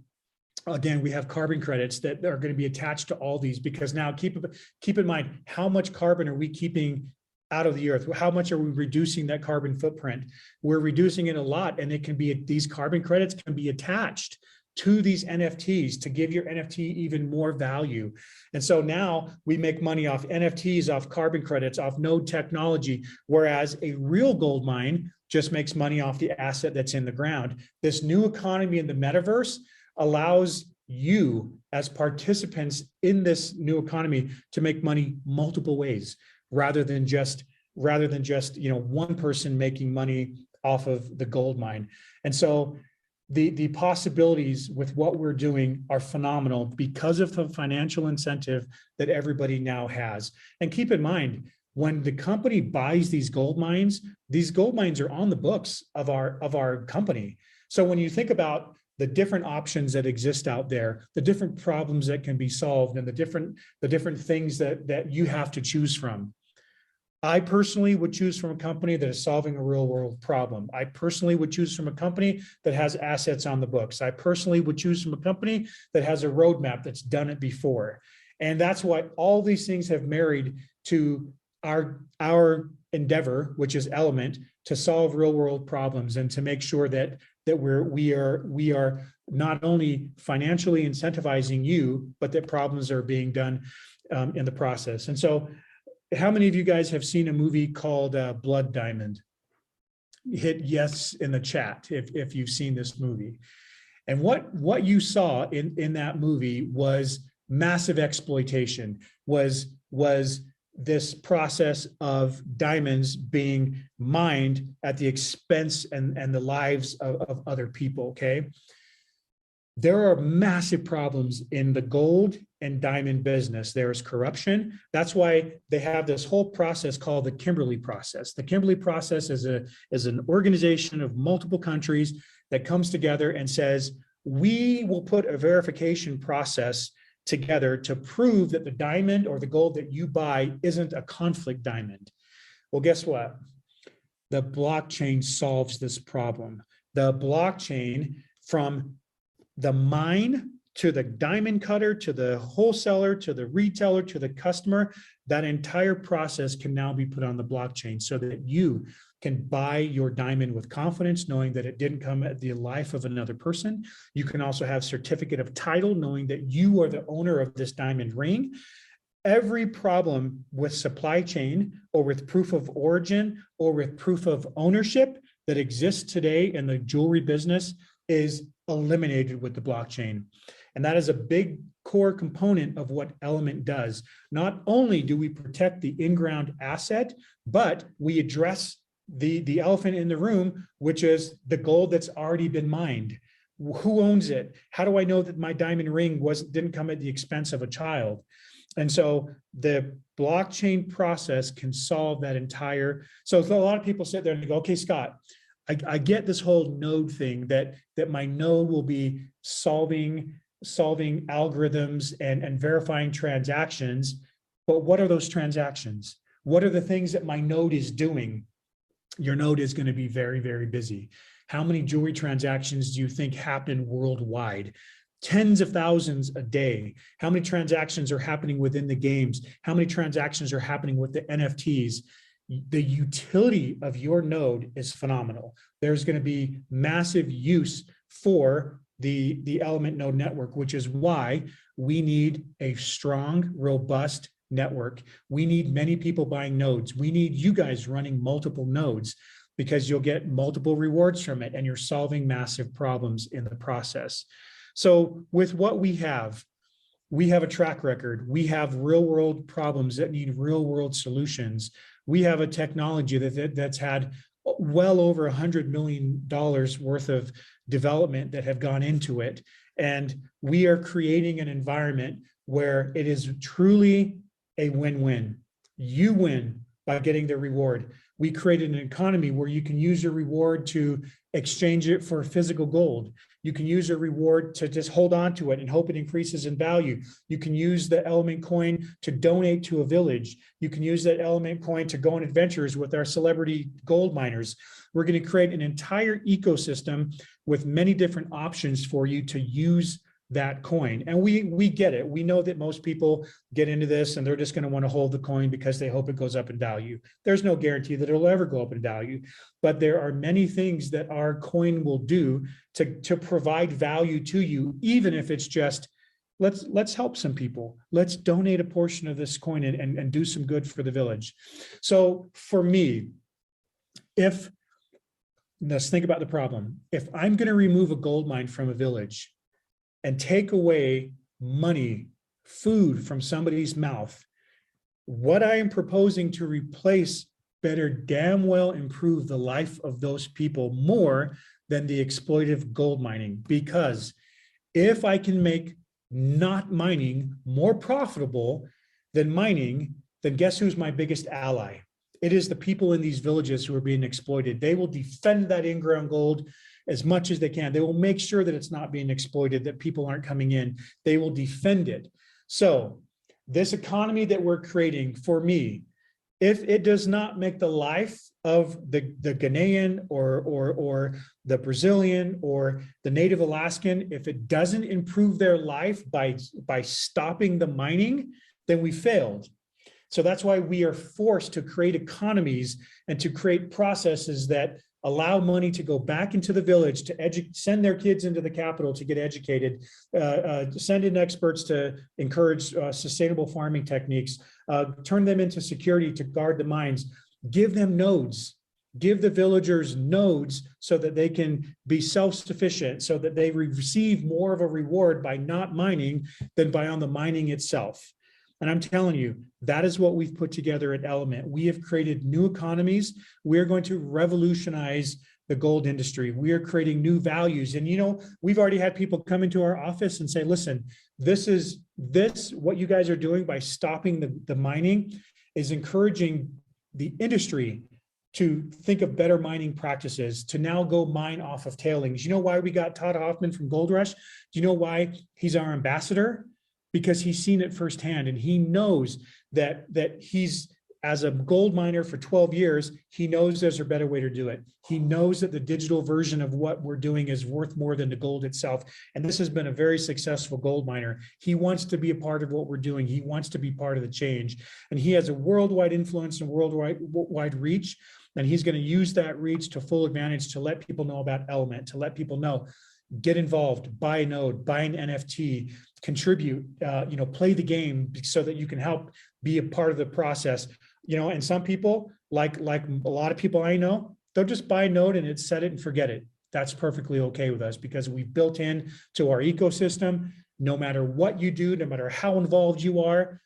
again, we have carbon credits that are going to be attached to all these, because now keep in mind, how much carbon are we keeping out of the earth? How much are we reducing that carbon footprint? We're reducing it a lot, and it can be, these carbon credits can be attached to these NFTs to give your NFT even more value. And so now we make money off NFTs, off carbon credits, off node technology, whereas a real gold mine just makes money off the asset that's in the ground. This new economy in the metaverse allows you as participants in this new economy to make money multiple ways, rather than just one person making money off of the gold mine. And so the possibilities with what we're doing are phenomenal because of the financial incentive that everybody now has. And keep in mind, when the company buys these gold mines are on the books of our company. So when you think about the different options that exist out there, the different problems that can be solved, and the different things that you have to choose from, I personally would choose from a company that is solving a real world problem. I personally would choose from a company that has assets on the books. I personally would choose from a company that has a roadmap that's done it before. And that's what all these things have married to our endeavor, which is Element, to solve real world problems and to make sure that we are not only financially incentivizing you, but that problems are being done in the process. And so, how many of you guys have seen a movie called Blood Diamond? Hit yes in the chat if you've seen this movie. And what you saw in that movie was massive exploitation, was this process of diamonds being mined at the expense and the lives of other people, okay? There are massive problems in the gold and diamond business. There's corruption. That's why they have this whole process called the Kimberley process. The Kimberley process is an organization of multiple countries that comes together and says, we will put a verification process together to prove that the diamond or the gold that you buy isn't a conflict diamond. Well, guess what? The blockchain solves this problem. The blockchain, from the mine to the diamond cutter, to the wholesaler, to the retailer, to the customer, that entire process can now be put on the blockchain so that you can buy your diamond with confidence, knowing that it didn't come at the life of another person. You can also have certificate of title, knowing that you are the owner of this diamond ring. Every problem with supply chain or with proof of origin or with proof of ownership that exists today in the jewelry business is eliminated with the blockchain. And that is a big core component of what Element does. Not only do we protect the in-ground asset, but we address the elephant in the room, which is the gold that's already been mined. Who owns it? How do I know that my diamond ring didn't come at the expense of a child? And so the blockchain process can solve that entire. So a lot of people sit there and go, okay, Scott, I get this whole node thing that my node will be solving algorithms and verifying transactions. But what are those transactions? What are the things that my node is doing? Your node is going to be very, very busy. How many jewelry transactions do you think happen worldwide? Tens of thousands a day. How many transactions are happening within the games? How many transactions are happening with the NFTs? The utility of your node is phenomenal. There's going to be massive use for the Element node network, which is why we need a strong, robust network. We need many people buying nodes. We need you guys running multiple nodes because you'll get multiple rewards from it and you're solving massive problems in the process. So with what we have a track record. We have real world problems that need real world solutions. We have a technology that's had well over $100 million worth of development that have gone into it. And we are creating an environment where it is truly a win-win. You win by getting the reward. We created an economy where you can use your reward to exchange it for physical gold. You can use a reward to just hold on to it and hope it increases in value. You can use the Element coin to donate to a village. You can use that Element coin to go on adventures with our celebrity gold miners. We're going to create an entire ecosystem with many different options for you to use that coin. And we get it. We know that most people get into this and they're just going to want to hold the coin because they hope it goes up in value. There's no guarantee that it'll ever go up in value, but there are many things that our coin will do to provide value to you, even if it's just, let's help some people. Let's donate a portion of this coin and do some good for the village. So for me, let's think about the problem. If I'm going to remove a gold mine from a village and take away money, food from somebody's mouth, what I am proposing to replace better damn well improve the life of those people more than the exploitive gold mining. Because if I can make not mining more profitable than mining, then guess who's my biggest ally? It is the people in these villages who are being exploited. They will defend that in-ground gold as much as they can. They will make sure that it's not being exploited, that people aren't coming in. They will defend it. So this economy that we're creating, for me, if it does not make the life of the Ghanaian or the Brazilian or the native Alaskan, if it doesn't improve their life by stopping the mining, then we failed. So that's why we are forced to create economies and to create processes that allow money to go back into the village, to send their kids into the capital to get educated, send in experts to encourage sustainable farming techniques, turn them into security to guard the mines, give them nodes, give the villagers nodes so that they can be self-sufficient, so that they receive more of a reward by not mining than by on the mining itself. And I'm telling you, that is what we've put together at Element. We have created new economies. We're going to revolutionize the gold industry. We are creating new values. And, you know, we've already had people come into our office and say, listen, what you guys are doing by stopping the mining is encouraging the industry to think of better mining practices, to now go mine off of tailings. You know why we got Todd Hoffman from Gold Rush? Do you know why he's our ambassador? Because he's seen it firsthand, and he knows that he's, as a gold miner for 12 years, he knows there's a better way to do it. He knows that the digital version of what we're doing is worth more than the gold itself. And this has been a very successful gold miner. He wants to be a part of what we're doing. He wants to be part of the change. And he has a worldwide influence and worldwide reach. And he's going to use that reach to full advantage to let people know about Element, to let people know, get involved, buy a node, buy an NFT, contribute, play the game so that you can help be a part of the process. And some people, like a lot of people I know, they'll just buy a node and set it and forget it. That's perfectly okay with us because we've built in to our ecosystem. No matter what you do, no matter how involved you are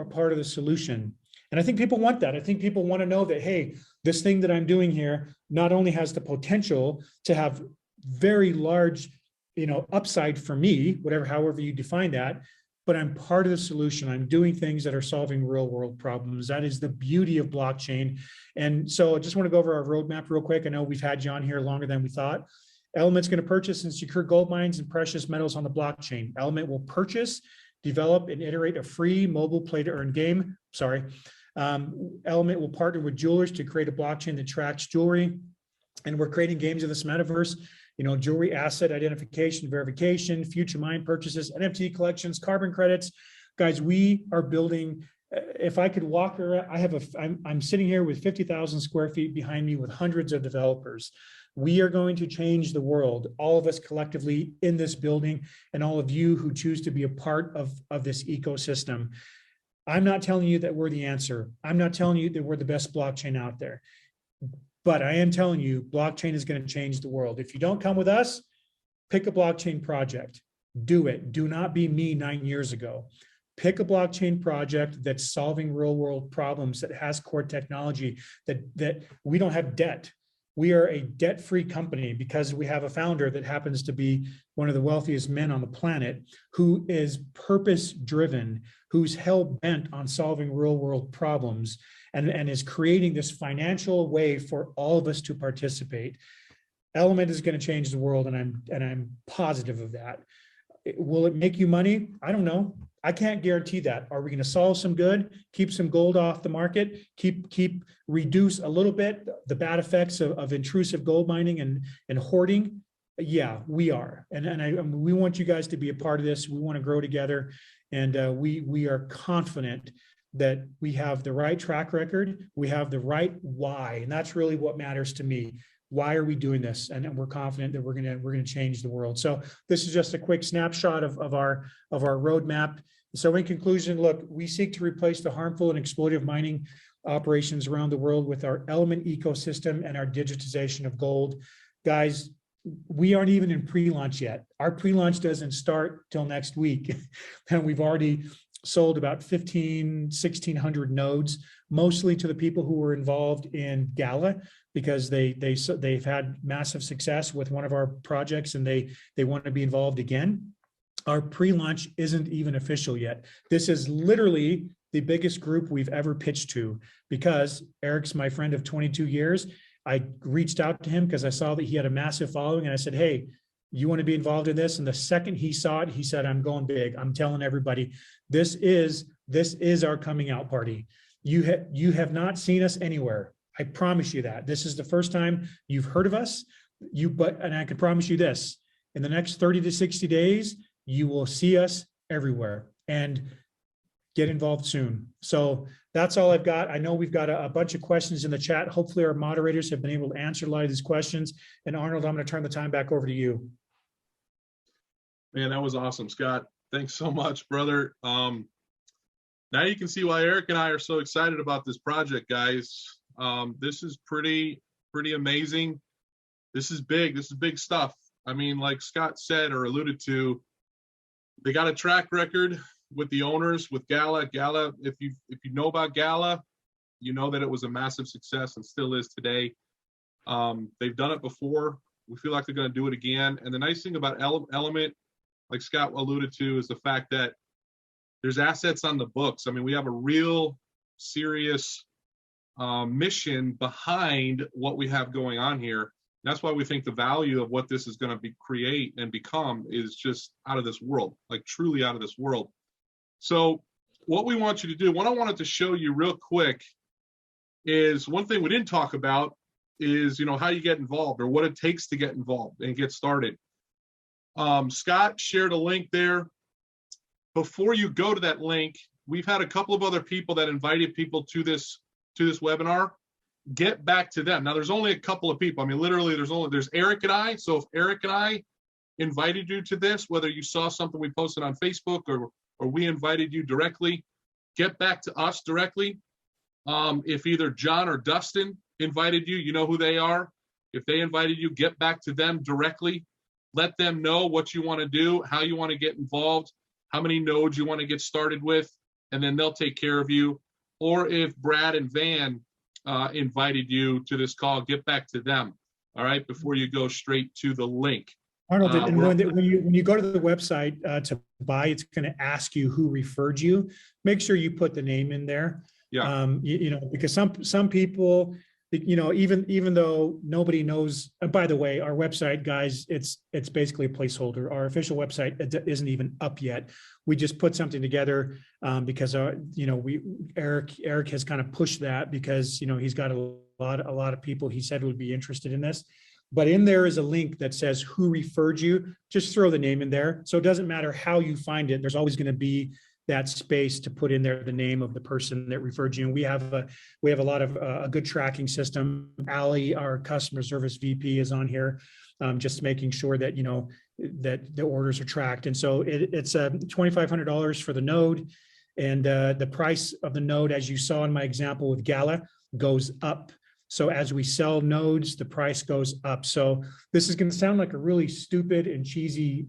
part of the solution. And I think people want that. I think people want to know that, hey, this thing that I'm doing here not only has the potential to have very large, upside for me, however you define that, but I'm part of the solution. I'm doing things that are solving real world problems. That is the beauty of blockchain. And so I just want to go over our roadmap real quick. I know we've had you on here longer than we thought. Element's going to purchase and secure gold mines and precious metals on the blockchain. Element will purchase, develop, and iterate a free mobile play to earn game. Element will partner with jewelers to create a blockchain that tracks jewelry. And we're creating games in this metaverse, jewelry asset identification, verification, future mine purchases, NFT collections, carbon credits. Guys, we are building, if I could walk around, I'm sitting here with 50,000 square feet behind me with hundreds of developers. We are going to change the world, all of us collectively in this building, and all of you who choose to be a part of this ecosystem. I'm not telling you that we're the answer. I'm not telling you that we're the best blockchain out there. But I am telling you, blockchain is going to change the world. If you don't come with us, pick a blockchain project. Do it. Do not be me 9 years ago. Pick a blockchain project that's solving real world problems, that has core technology, that we don't have debt. We are a debt-free company because we have a founder that happens to be one of the wealthiest men on the planet, who is purpose-driven, who's hell-bent on solving real-world problems, and is creating this financial way for all of us to participate. Element is going to change the world, and I'm positive of that. Will it make you money? I don't know. I can't guarantee that. Are we going to solve some good, keep some gold off the market, reduce a little bit the bad effects of intrusive gold mining and hoarding? Yeah, we are. And we want you guys to be a part of this. We want to grow together. And we are confident that we have the right track record. We have the right why. And that's really what matters to me. Why are we doing this? And we're confident that we're gonna change the world. So this is just a quick snapshot of our roadmap. So in conclusion, look, we seek to replace the harmful and exploitative mining operations around the world with our Element ecosystem and our digitization of gold. Guys, we aren't even in pre-launch yet. Our pre-launch doesn't start till next week. And we've already sold about 1,600 nodes, mostly to the people who were involved in Gala, because they've had massive success with one of our projects and they want to be involved again. Our pre-launch isn't even official yet. This is literally the biggest group we've ever pitched to, because Eric's my friend of 22 years. I reached out to him because I saw that he had a massive following, and I said, hey, you want to be involved in this? And the second he saw it, he said, I'm going big. I'm telling everybody, this is our coming out party. You have not seen us anywhere. I promise you that. This is the first time you've heard of us. And I can promise you this, in the next 30 to 60 days, you will see us everywhere, and get involved soon. So that's all I've got. I know we've got a bunch of questions in the chat. Hopefully our moderators have been able to answer a lot of these questions. And Arnold, I'm going to turn the time back over to you. Man, that was awesome, Scott. Thanks so much, brother. Now you can see why Eric and I are so excited about this project, guys. This is pretty amazing. This is big. This is big stuff. I mean, like Scott said or alluded to, they got a track record with the owners, with Gala. Gala, if you know about Gala, you know that it was a massive success and still is today. They've done it before. We feel like they're going to do it again. And the nice thing about Element, like Scott alluded to, is the fact that there's assets on the books. I mean, we have a real serious mission behind what we have going on here. That's why we think the value of what this is going to create and become is just out of this world, like truly out of this world. So what we want you to do, what I wanted to show you real quick is one thing we didn't talk about is, how you get involved or what it takes to get involved and get started. Scott shared a link there. Before you go to that link, we've had a couple of other people that invited people to this webinar. Get back to them. Now there's only a couple of people. I mean, literally there's Eric and I. So if Eric and I invited you to this, whether you saw something we posted on Facebook or we invited you directly, get back to us directly. If either John or Dustin invited you, you know who they are. If they invited you, get back to them directly. Let them know what you want to do, how you want to get involved, how many nodes you want to get started with, and then they'll take care of you. Or if Brad and Van invited you to this call, get back to them, all right, before you go straight to the link. Arnold, and we're- when you go to the website to buy, it's going to ask you who referred you. Make sure you put the name in there. Yeah. You know, because some people, you know, even though nobody knows. By the way, our website, guys, it's basically a placeholder. Our official website isn't even up yet. We just put something together because you know, Eric has kind of pushed that because, you know, he's got a lot of people he said would be interested in this. But in there is a link that says who referred you. Just throw the name in there. So it doesn't matter how you find it. There's always going to be that space to put in there the name of the person that referred you. And we have a lot of a good tracking system. Allie, our customer service VP, is on here, just making sure that, you know, that the orders are tracked. And so it's $2,500 for the node. And the price of the node, as you saw in my example with Gala, goes up. So as we sell nodes, the price goes up. So this is going to sound like a really stupid and cheesy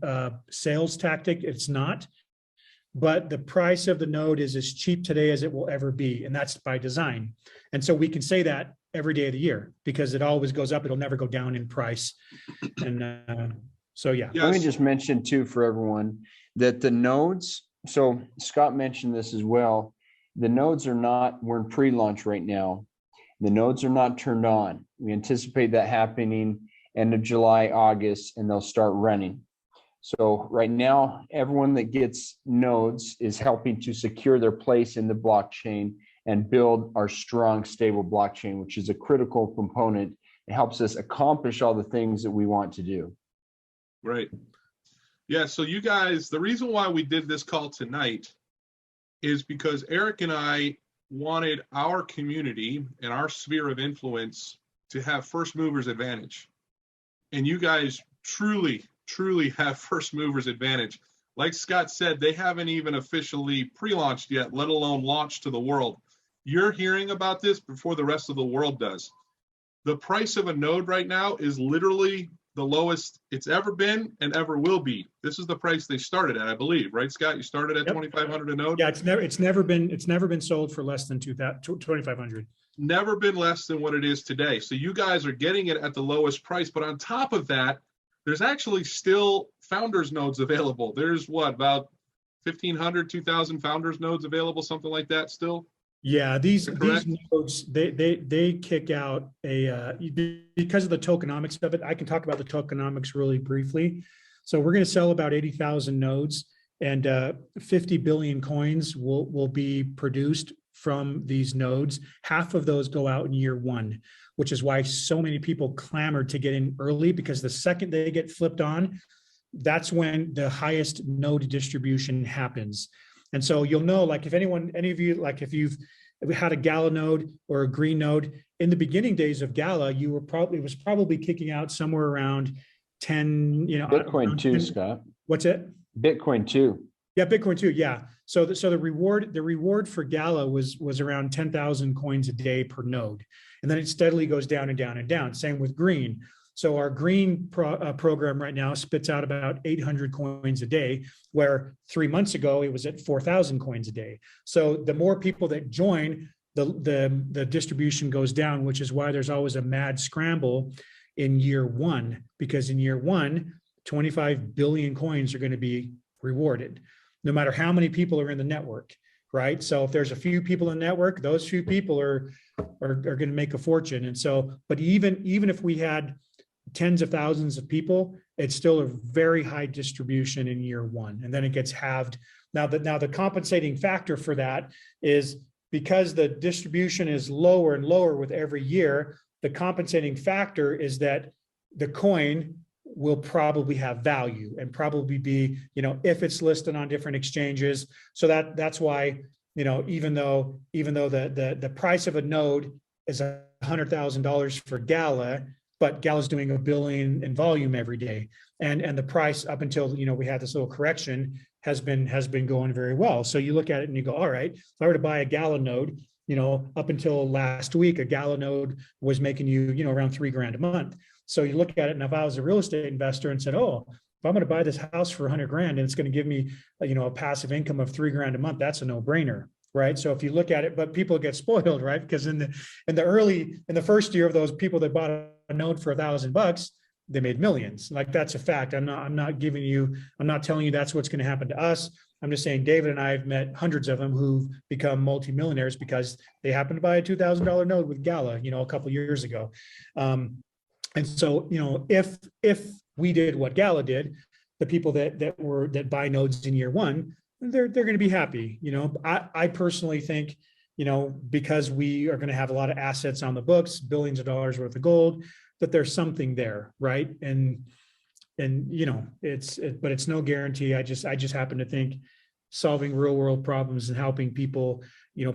sales tactic. It's not. But the price of the node is as cheap today as it will ever be. And that's by design. And so we can say that every day of the year because it always goes up. It'll never go down in price. And so, yeah. Yes. Let me just mention too for everyone that the nodes, so Scott mentioned this as well. The nodes are not, we're in pre-launch right now. The nodes are not turned on. We anticipate that happening end of July, August, and they'll start running. So right now, everyone that gets nodes is helping to secure their place in the blockchain and build our strong, stable blockchain, which is a critical component. It helps us accomplish all the things that we want to do. Right. Yeah. So you guys, the reason why we did this call tonight is because Eric and I wanted our community and our sphere of influence to have first movers advantage. And you guys truly have first movers advantage. Like Scott said, they haven't even officially pre-launched yet, let alone launched to the world. You're hearing about this before the rest of the world does. The price of a node right now is literally the lowest it's ever been and ever will be. This is the price they started at, I believe, right, Scott? You started at 2,500 a node? Yeah, it's never been sold for less than 2,500. Never been less than what it is today. So you guys are getting it at the lowest price, but on top of that, there's actually still founders nodes available. There's what, about 1,500, 2,000 founders nodes available, something like that still? Yeah, these nodes, they kick out a, because of the tokenomics of it. I can talk about the tokenomics really briefly. So we're going to sell about 80,000 nodes and 50 billion coins will be produced from these nodes. Half of those go out in year one, which is why so many people clamored to get in early, because the second they get flipped on, that's when the highest node distribution happens. And so you'll know, like if any of you, like if you've had a Gala node or a green node, in the beginning days of Gala, it was probably kicking out somewhere around 10, you know. Bitcoin too, 10, Scott. What's it? Bitcoin too. Yeah, Bitcoin too. Yeah. So the reward for Gala was around 10,000 coins a day per node, and then it steadily goes down and down and down. Same with green. So our green program right now spits out about 800 coins a day, where 3 months ago it was at 4,000 coins a day. So the more people that join, the distribution goes down, which is why there's always a mad scramble in year one, because in year one, 25 billion coins are going to be rewarded, no matter how many people are in the network, right? So if there's a few people in the network, those few people are going to make a fortune. And so, but even if we had tens of thousands of people, it's still a very high distribution in year one, and then it gets halved. Now the compensating factor for that is because the distribution is lower and lower with every year. The compensating factor is that the coin will probably have value and probably be, you know, if it's listed on different exchanges. So that's why, you know, even though the price of a node is $100,000 for Gala, but Gala's doing $1 billion in volume every day, and the price up until, you know, we had this little correction has been going very well. So you look at it and you go, all right, if I were to buy a Gala node, you know, up until last week, a Gala node was making you know, around $3,000 a month. So you look at it, and if I was a real estate investor and said, oh, if I'm going to buy this house for $100,000 and it's going to give me, you know, a passive income of $3,000 a month, that's a no-brainer, right? So if you look at it, but people get spoiled, right? Because in the first year of those people that bought a node for $1,000, they made millions. Like, that's a fact. I'm not telling you that's what's going to happen to us. I'm just saying David and I have met hundreds of them who've become multimillionaires because they happened to buy a $2,000 node with Gala, a couple of years ago. And so, if we did what Gala did, the people that buy nodes in year one, they're going to be happy. I personally think, because we are going to have a lot of assets on the books, billions of dollars worth of gold, that there's something there, right? And but it's no guarantee. I just happen to think solving real world problems and helping people,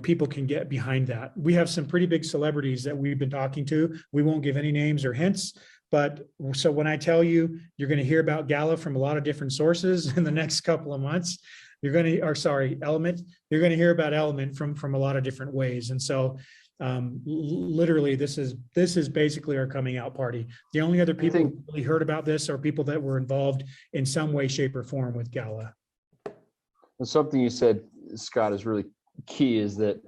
people can get behind that. We have some pretty big celebrities that we've been talking to. We won't give any names or hints, but so when I tell you, you're going to hear about Gala from a lot of different sources in the next couple of months. Element. You're going to hear about Element from a lot of different ways. And so literally this is basically our coming out party. The only other people who really heard about this are people that were involved in some way, shape, or form with Gala. Something you said, Scott, is really key, is that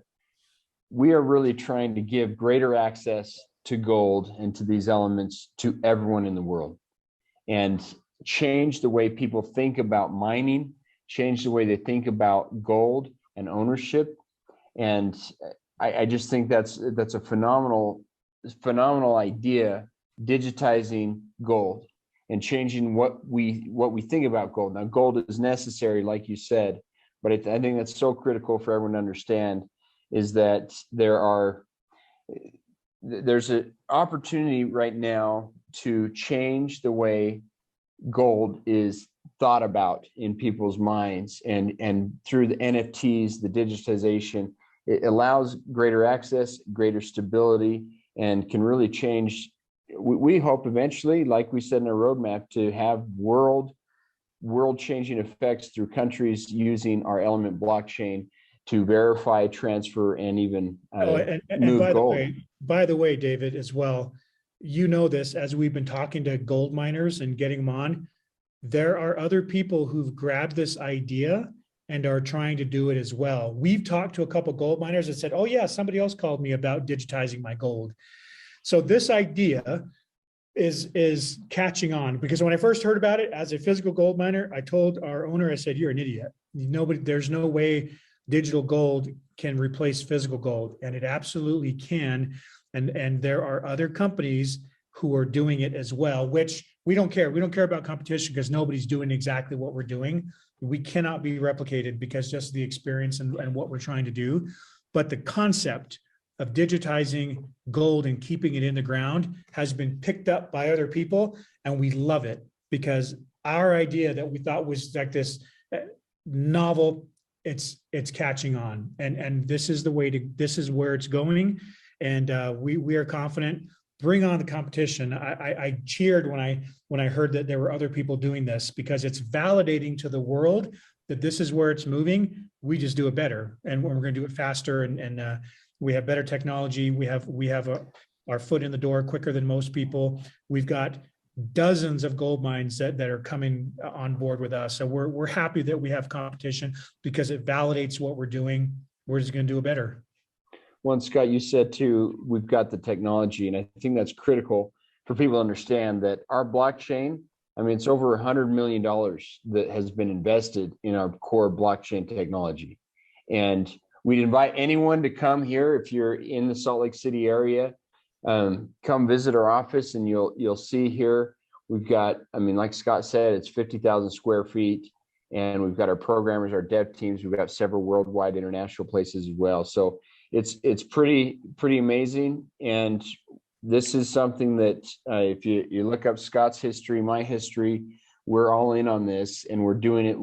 we are really trying to give greater access to gold and to these elements to everyone in the world, and change the way people think about mining, change the way they think about gold and ownership. And I just think that's a phenomenal idea, digitizing gold and changing what we think about gold. Now, gold is necessary, like you said, but I think that's so critical for everyone to understand, is that there's an opportunity right now to change the way gold is thought about in people's minds, and through the NFTs, the digitization, it allows greater access, greater stability, and can really change. We hope eventually, like we said in our roadmap, to have world-changing effects through countries using our Element blockchain to verify, transfer, and even move gold. By the way, David, as well, this, as we've been talking to gold miners and getting them on, there are other people who've grabbed this idea and are trying to do it as well. We've talked to a couple of gold miners that said, oh yeah, somebody else called me about digitizing my gold. So this idea is catching on, because when I first heard about it as a physical gold miner, I told our owner, I said, you're an idiot. There's no way digital gold can replace physical gold, and it absolutely can. And there are other companies who are doing it as well, which we don't care. We don't care about competition because nobody's doing exactly what we're doing. We cannot be replicated because just the experience and what we're trying to do. But the concept of digitizing gold and keeping it in the ground has been picked up by other people, and we love it, because our idea that we thought was like this novel, it's catching on, and this is where it's going, and we are confident. Bring on the competition. I cheered when I heard that there were other people doing this, because it's validating to the world that this is where it's moving. We just do it better, and we're going to do it faster, and we have better technology. We have our foot in the door quicker than most people. We've got dozens of gold mines that are coming on board with us. So we're happy that we have competition, because it validates what we're doing. We're just going to do it better. Well, and Scott, you said too, we've got the technology, and I think that's critical for people to understand that our blockchain, it's over $100 million that has been invested in our core blockchain technology. And we'd invite anyone to come here. If you're in the Salt Lake City area, come visit our office, and you'll see here, we've got, like Scott said, it's 50,000 square feet, and we've got our programmers, our dev teams, we've got several worldwide international places as well. So it's pretty amazing. And this is something that if you look up Scott's history, my history, we're all in on this, and we're doing it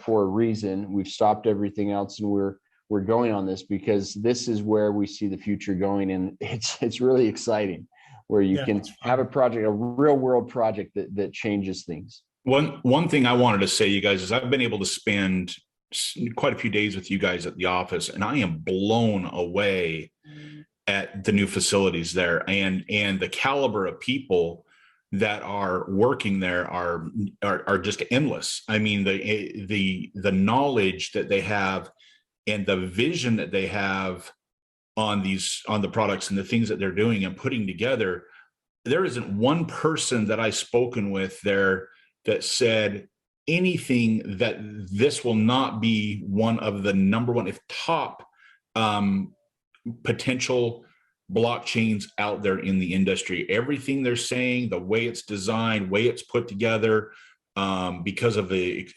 for a reason. We've stopped everything else, and we're going on this because this is where we see the future going, and it's really exciting, where you can have a project, a real world project that changes things. One thing I wanted to say, you guys, is I've been able to spend quite a few days with you guys at the office, and I am blown away at the new facilities there, and the caliber of people that are working there are just endless. The knowledge that they have and the vision that they have on the products and the things that they're doing and putting together, there isn't one person that I've spoken with there that said anything that this will not be one of the number one, if top, potential blockchains out there in the industry. Everything they're saying, the way it's designed, way it's put together, because of the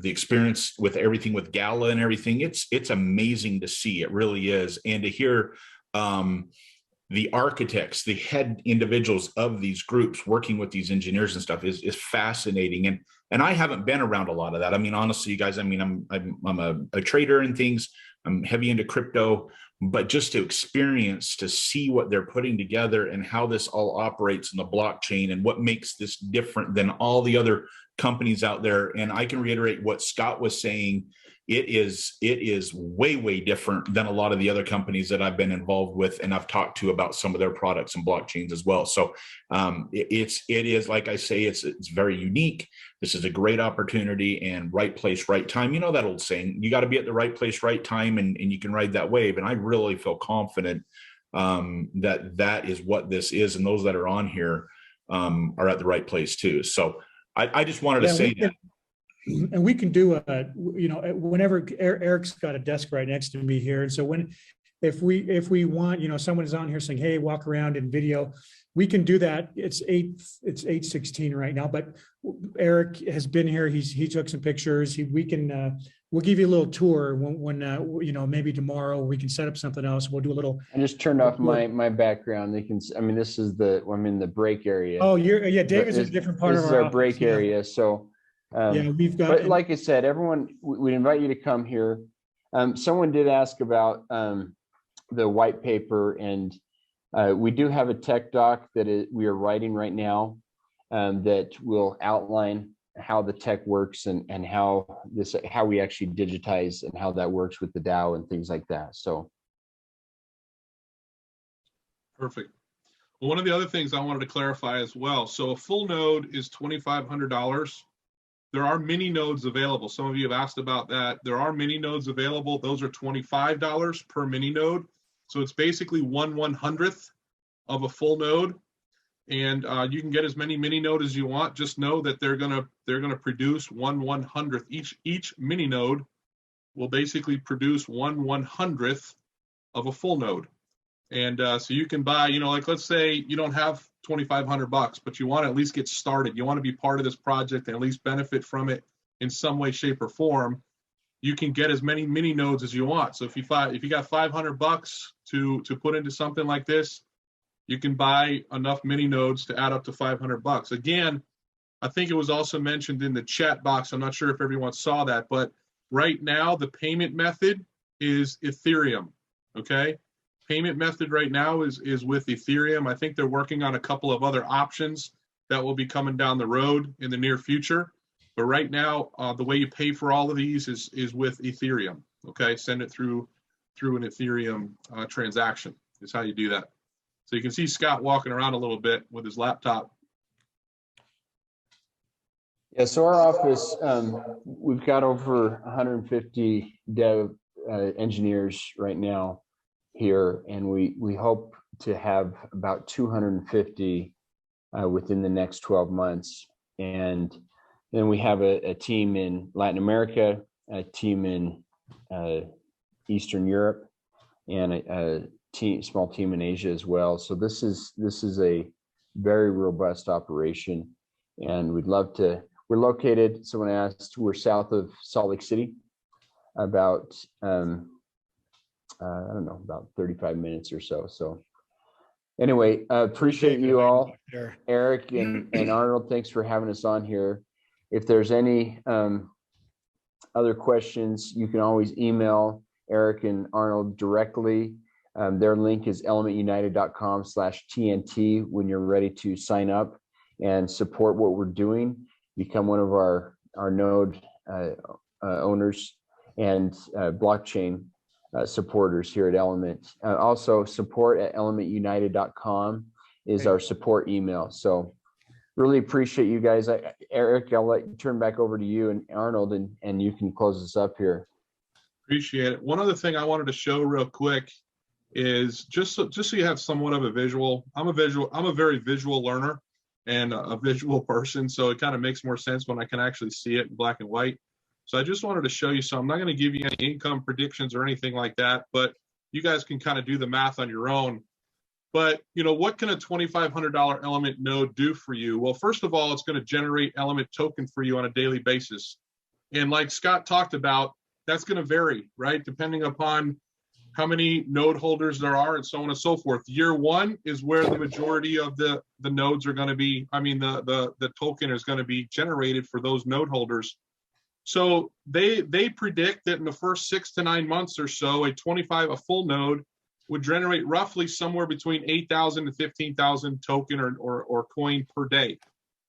experience with everything with Gala and everything, it's amazing to see. It really is, and to hear the architects, the head individuals of these groups working with these engineers and stuff is fascinating. And I haven't been around a lot of that. I mean, honestly, you guys, I mean, I'm a trader and things. I'm heavy into crypto, but just to experience, to see what they're putting together and how this all operates in the blockchain and what makes this different than all the other companies out there. And I can reiterate what Scott was saying. It is way different than a lot of the other companies that I've been involved with, and I've talked to about some of their products and blockchains as well. So it is, like I say, it's very unique. This is a great opportunity, and right place, right time. You know that old saying, you got to be at the right place, right time, and you can ride that wave. And I really feel confident that is what this is, and those that are on here are at the right place too. So I just wanted to say that. And we can do whenever Eric's got a desk right next to me here. And so if we want, someone is on here saying, hey, walk around in video, we can do that. It's 8:16 right now, but Eric has been here. He took some pictures. We'll give you a little tour when maybe tomorrow we can set up something else. We'll do a little. I just turned off my background. They can, I mean, this is I'm in the break area. Oh, David's in a different part of our This is our break area. So we've got. But like I said, everyone, we invite you to come here. Someone did ask about the white paper, and we do have a tech doc that we are writing right now that will outline how the tech works and how we actually digitize and how that works with the DAO and things like that. So. Perfect. Well, one of the other things I wanted to clarify as well. So a full node is $2,500. There are mini nodes available. Some of you have asked about that. There are mini nodes available. Those are $25 per mini node. So it's basically 1/100th of a full node. And you can get as many mini node as you want. Just know that they're gonna produce 1/100th. Each mini node will basically produce 1/100th of a full node. And so you can buy, like let's say you don't have $2,500, but you want to at least get started. You want to be part of this project and at least benefit from it in some way, shape, or form. You can get as many mini nodes as you want. So if you got $500 to put into something like this, you can buy enough mini nodes to add up to $500. Again, I think it was also mentioned in the chat box. I'm not sure if everyone saw that, but right now the payment method is Ethereum. Okay. Payment method right now is with Ethereum. I think they're working on a couple of other options that will be coming down the road in the near future. But right now, the way you pay for all of these is with Ethereum. Okay, send it through an Ethereum transaction is how you do that. So you can see Scott walking around a little bit with his laptop. Yeah, so our office, we've got over 150 dev engineers right now here, and we hope to have about 250 within the next 12 months. And then we have a team in Latin America, a team in Eastern Europe, and a small team in Asia as well. So this is a very robust operation, and we'd love to. We're located, someone asked, we're south of Salt Lake City, about I don't know, about 35 minutes or so. So anyway, appreciate you all. Eric and Arnold, thanks for having us on here. If there's any other questions, you can always email Eric and Arnold directly. Their link is elementunited.com/TNT when you're ready to sign up and support what we're doing. Become one of our node owners and blockchain supporters here at Element. Also, support@elementunited.com is our support email. So really appreciate you guys. Eric, I'll turn back over to you and Arnold, and you can close us up here. Appreciate it. One other thing I wanted to show real quick is just so you have somewhat of a visual. I'm a very visual learner and a visual person, so it kind of makes more sense when I can actually see it in black and white. So I just wanted to show you some. I'm not going to give you any income predictions or anything like that, but you guys can kind of do the math on your own. But, you know, what can a $2,500 element node do for you? Well, first of all, it's going to generate element token for you on a daily basis. And like Scott talked about, that's going to vary, right? Depending upon how many node holders there are and so on and so forth. Year one is where the majority of the nodes are going to be, the token is going to be generated for those node holders. So they predict that in the first 6 to 9 months or so, a full node would generate roughly somewhere between 8,000 to 15,000 token or coin per day.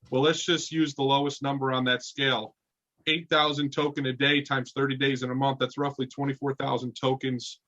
Well, let's just use the lowest number on that scale. 8,000 token a day times 30 days in a month, that's roughly 24,000 tokens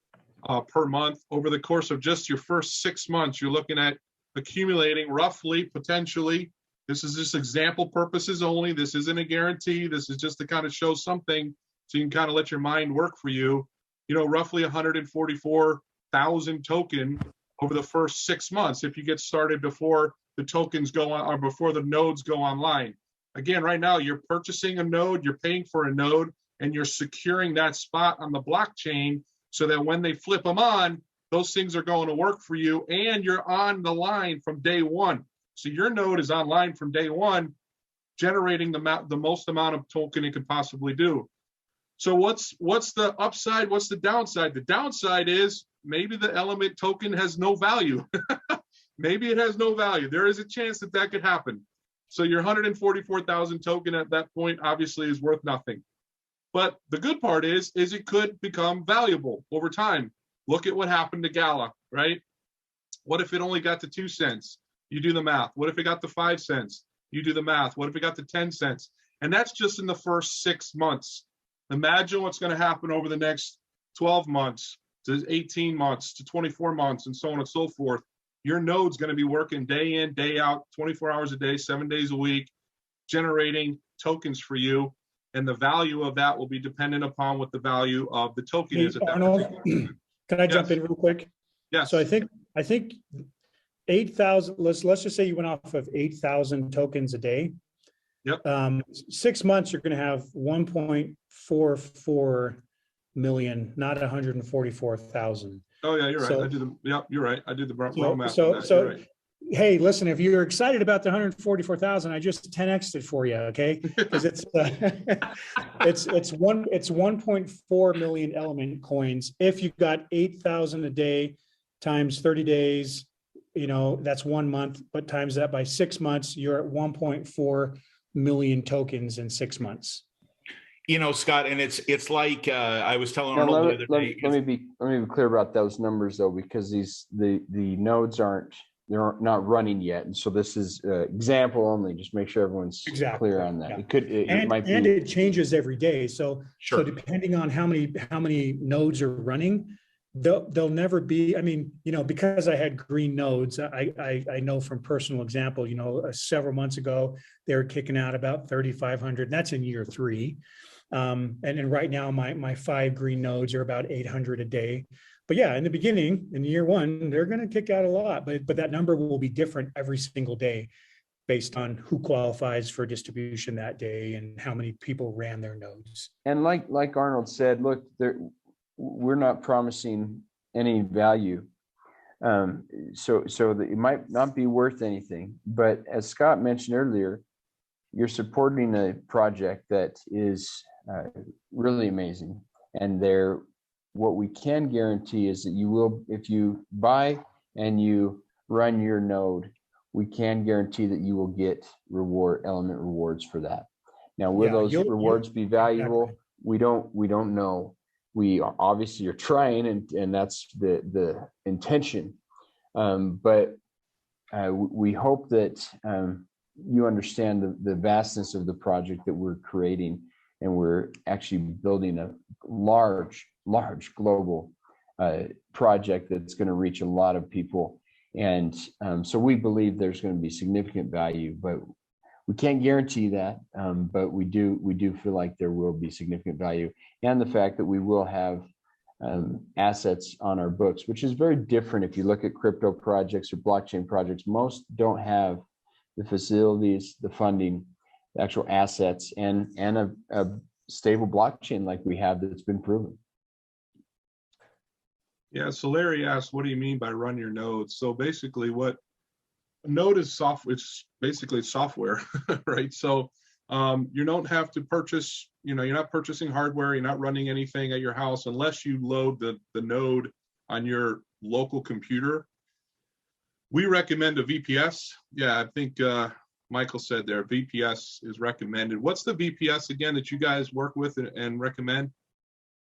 per month. Over the course of just your first 6 months, you're looking at accumulating roughly, potentially, this is just example purposes only, this isn't a guarantee, this is just to kind of show something so you can kind of let your mind work for you, you know, roughly 144,000 token over the first 6 months if you get started before the tokens go on or before the nodes go online. Again, right now you're purchasing a node, you're paying for a node, and you're securing that spot on the blockchain so that when they flip them on, those things are going to work for you and you're on the line from day one. So your node is online from day one, generating the most amount of token it could possibly do. So what's the upside? What's the downside? The downside is maybe the element token has no value. Maybe it has no value. There is a chance that could happen. So your 144,000 token at that point obviously is worth nothing. But the good part is it could become valuable over time. Look at what happened to Gala, right? What if it only got to 2 cents? You do the math. What if it got to 5 cents? You do the math. What if it got to 10 cents? And that's just in the first 6 months. Imagine what's going to happen over the next 12 months to 18 months to 24 months and so on and so forth. Your node's going to be working day in, day out, 24 hours a day, 7 days a week, generating tokens for you. And the value of that will be dependent upon what the value of the token is at that Arnold, particular. can I jump in real quick? Yes. So I think 8,000, let's just say you went off of 8,000 tokens a day. Yep. 6 months, you're going to have 1.44 million, not 144,000. Oh yeah, you're right. So, you're right. I did the wrong math. So right. Hey, listen, if you're excited about the 144,000, I just 10x'd it for you, okay? Because it's 1.4 million element coins. If you got 8,000 a day times 30 days, you know, that's 1 month, but times that by 6 months, you're at 1.4 million tokens in 6 months. You know, Scott, and it's like I was telling Arnold the other day. Let me be clear about those numbers though, because the nodes they're not running yet, and so this is example only. Just make sure everyone's clear on that. Yeah. It changes every day. So sure. So depending on how many nodes are running, they'll never be. I mean, you know, because I had green nodes, I know from personal example. You know, several months ago they were kicking out about 3,500. And that's in year 3. And right now my 5 green nodes are about 800 a day. But yeah, in the beginning, in year 1, they're going to kick out a lot, but that number will be different every single day based on who qualifies for distribution that day and how many people ran their nodes. And like Arnold said, look, we're not promising any value. So that it might not be worth anything, but as Scott mentioned earlier, you're supporting a project that is really amazing. And what we can guarantee is that you will, if you buy and you run your node, we can guarantee that you will get element rewards for that. Now, will those rewards be valuable? Exactly. We don't know. We obviously are trying, and that's the intention. But we hope that you understand the vastness of the project that we're creating, and we're actually building a large global project that's going to reach a lot of people. And so we believe there's going to be significant value, but we can't guarantee that. But we do feel like there will be significant value, and the fact that we will have assets on our books, which is very different. If you look at crypto projects or blockchain projects, most don't have the facilities, the funding, the actual assets, and a stable blockchain like we have that's been proven. Yeah, so Larry asked, what do you mean by run your nodes? So basically what a node is software, it's basically software, right? So you don't have to purchase, you're not purchasing hardware, you're not running anything at your house unless you load the node on your local computer. We recommend a VPS. Yeah, I think Michael said there, VPS is recommended. What's the VPS again that you guys work with and recommend?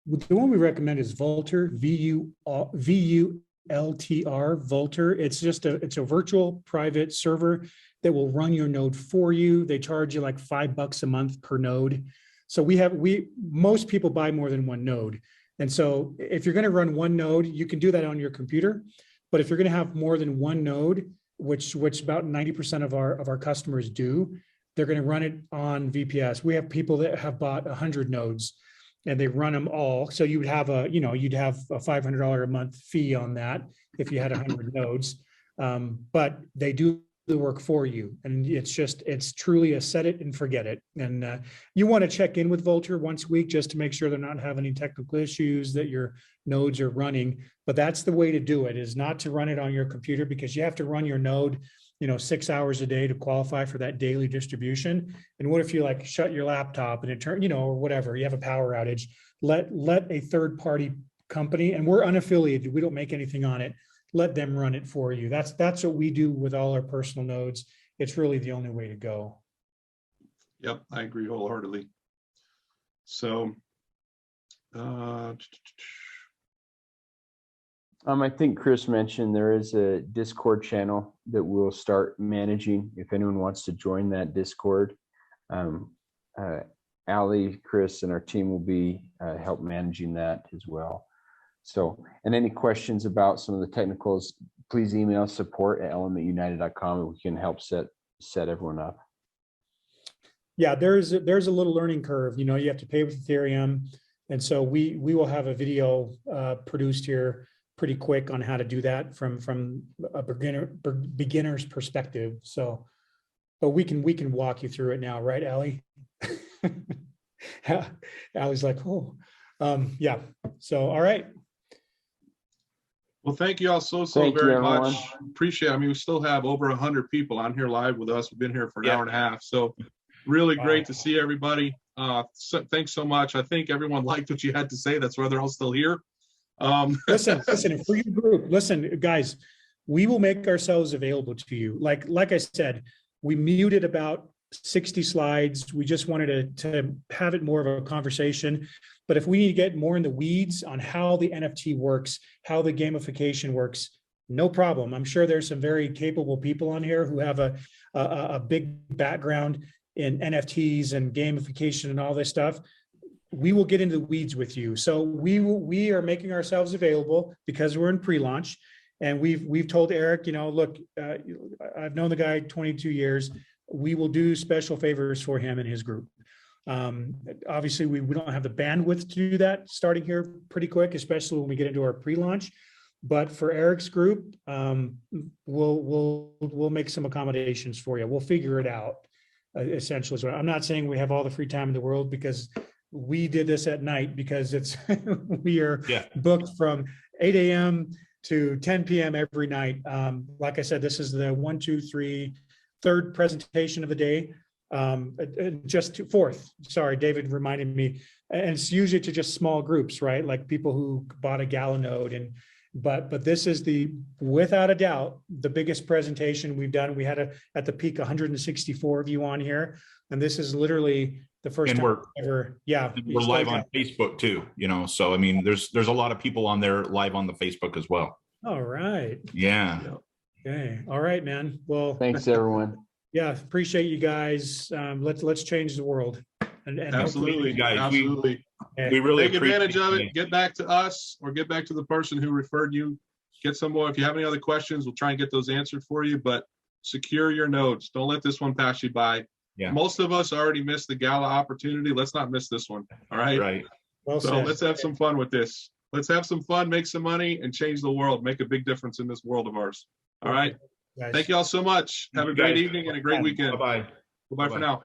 The one we recommend is Vultr, VULTR, Vultr. It's a virtual private server that will run your node for you. They charge you like $5 a month per node. So most people buy more than one node. And so if you're going to run one node, you can do that on your computer. But if you're going to have more than one node, which about 90% of our customers do, they're going to run it on VPS. We have people that have bought 100 nodes and they run them all. So you'd have a $500 a month fee on that if you had 100 nodes. But they do the work for you. And it's truly a set it and forget it. And you want to check in with Vultr once a week just to make sure they're not having any technical issues, that your nodes are running. But that's the way to do it, is not to run it on your computer, because you have to run your node 6 hours a day to qualify for that daily distribution. And what if you like shut your laptop and it turn, or whatever, you have a power outage, let a third party company, and we're unaffiliated, we don't make anything on it, let them run it for you. That's what we do with all our personal nodes. It's really the only way to go. Yep, I agree wholeheartedly. So, I think Chris mentioned there is a Discord channel that we'll start managing if anyone wants to join that Discord. Allie, Chris, and our team will be help managing that as well. So, and any questions about some of the technicals, please email support@elementunited.com and we can help set everyone up. Yeah, there's a little learning curve. You have to pay with Ethereum. And so we will have a video produced here pretty quick on how to do that from a beginner's perspective. So, but we can walk you through it now, right, Allie? Allie's like, oh, yeah. So, all right. Well, thank you all so very much. Appreciate it. I mean, we still have over 100 people on here live with us. We've been here for an hour and a half. So really great to see everybody. So thanks so much. I think everyone liked what you had to say. That's why they're all still here. Listen, for your group, listen, guys, we will make ourselves available to you. Like I said, we muted about 60 slides. We just wanted to have it more of a conversation. But if we need to get more in the weeds on how the NFT works, how the gamification works, no problem. I'm sure there's some very capable people on here who have a big background in NFTs and gamification and all this stuff. We will get into the weeds with you. So we are making ourselves available because we're in pre-launch, and we've told Eric, look, I've known the guy 22 years. We will do special favors for him and his group. Obviously, we don't have the bandwidth to do that starting here pretty quick, especially when we get into our pre-launch. But for Eric's group, we'll make some accommodations for you. We'll figure it out. Essentially, so I'm not saying we have all the free time in the world, because we did this at night, because we are booked from 8 a.m. to 10 p.m. every night. Like I said, this is the third presentation of the day. Fourth, sorry, David reminded me. And it's usually to just small groups, right? Like people who bought a Gala node. But this is without a doubt, the biggest presentation we've done. We had at the peak 164 of you on here. And this is literally the first time ever. Yeah. We're live on Facebook too, so I mean, there's a lot of people on there live on the Facebook as well. All right. Yeah. Okay. All right, man. Well, thanks everyone. Yeah. Appreciate you guys. Let's change the world. And absolutely, guys. Absolutely. We really take advantage of it. Get back to us, or get back to the person who referred you. Get some more. If you have any other questions, we'll try and get those answered for you. But secure your nodes. Don't let this one pass you by. Yeah. Most of us already missed the Gala opportunity. Let's not miss this one. All right. Right. Well so let's have some fun with this. Let's have some fun, make some money, and change the world. Make a big difference in this world of ours. All right. Guys. Thank you all so much. Have a great evening and a great weekend. Bye-bye. Bye-bye for now.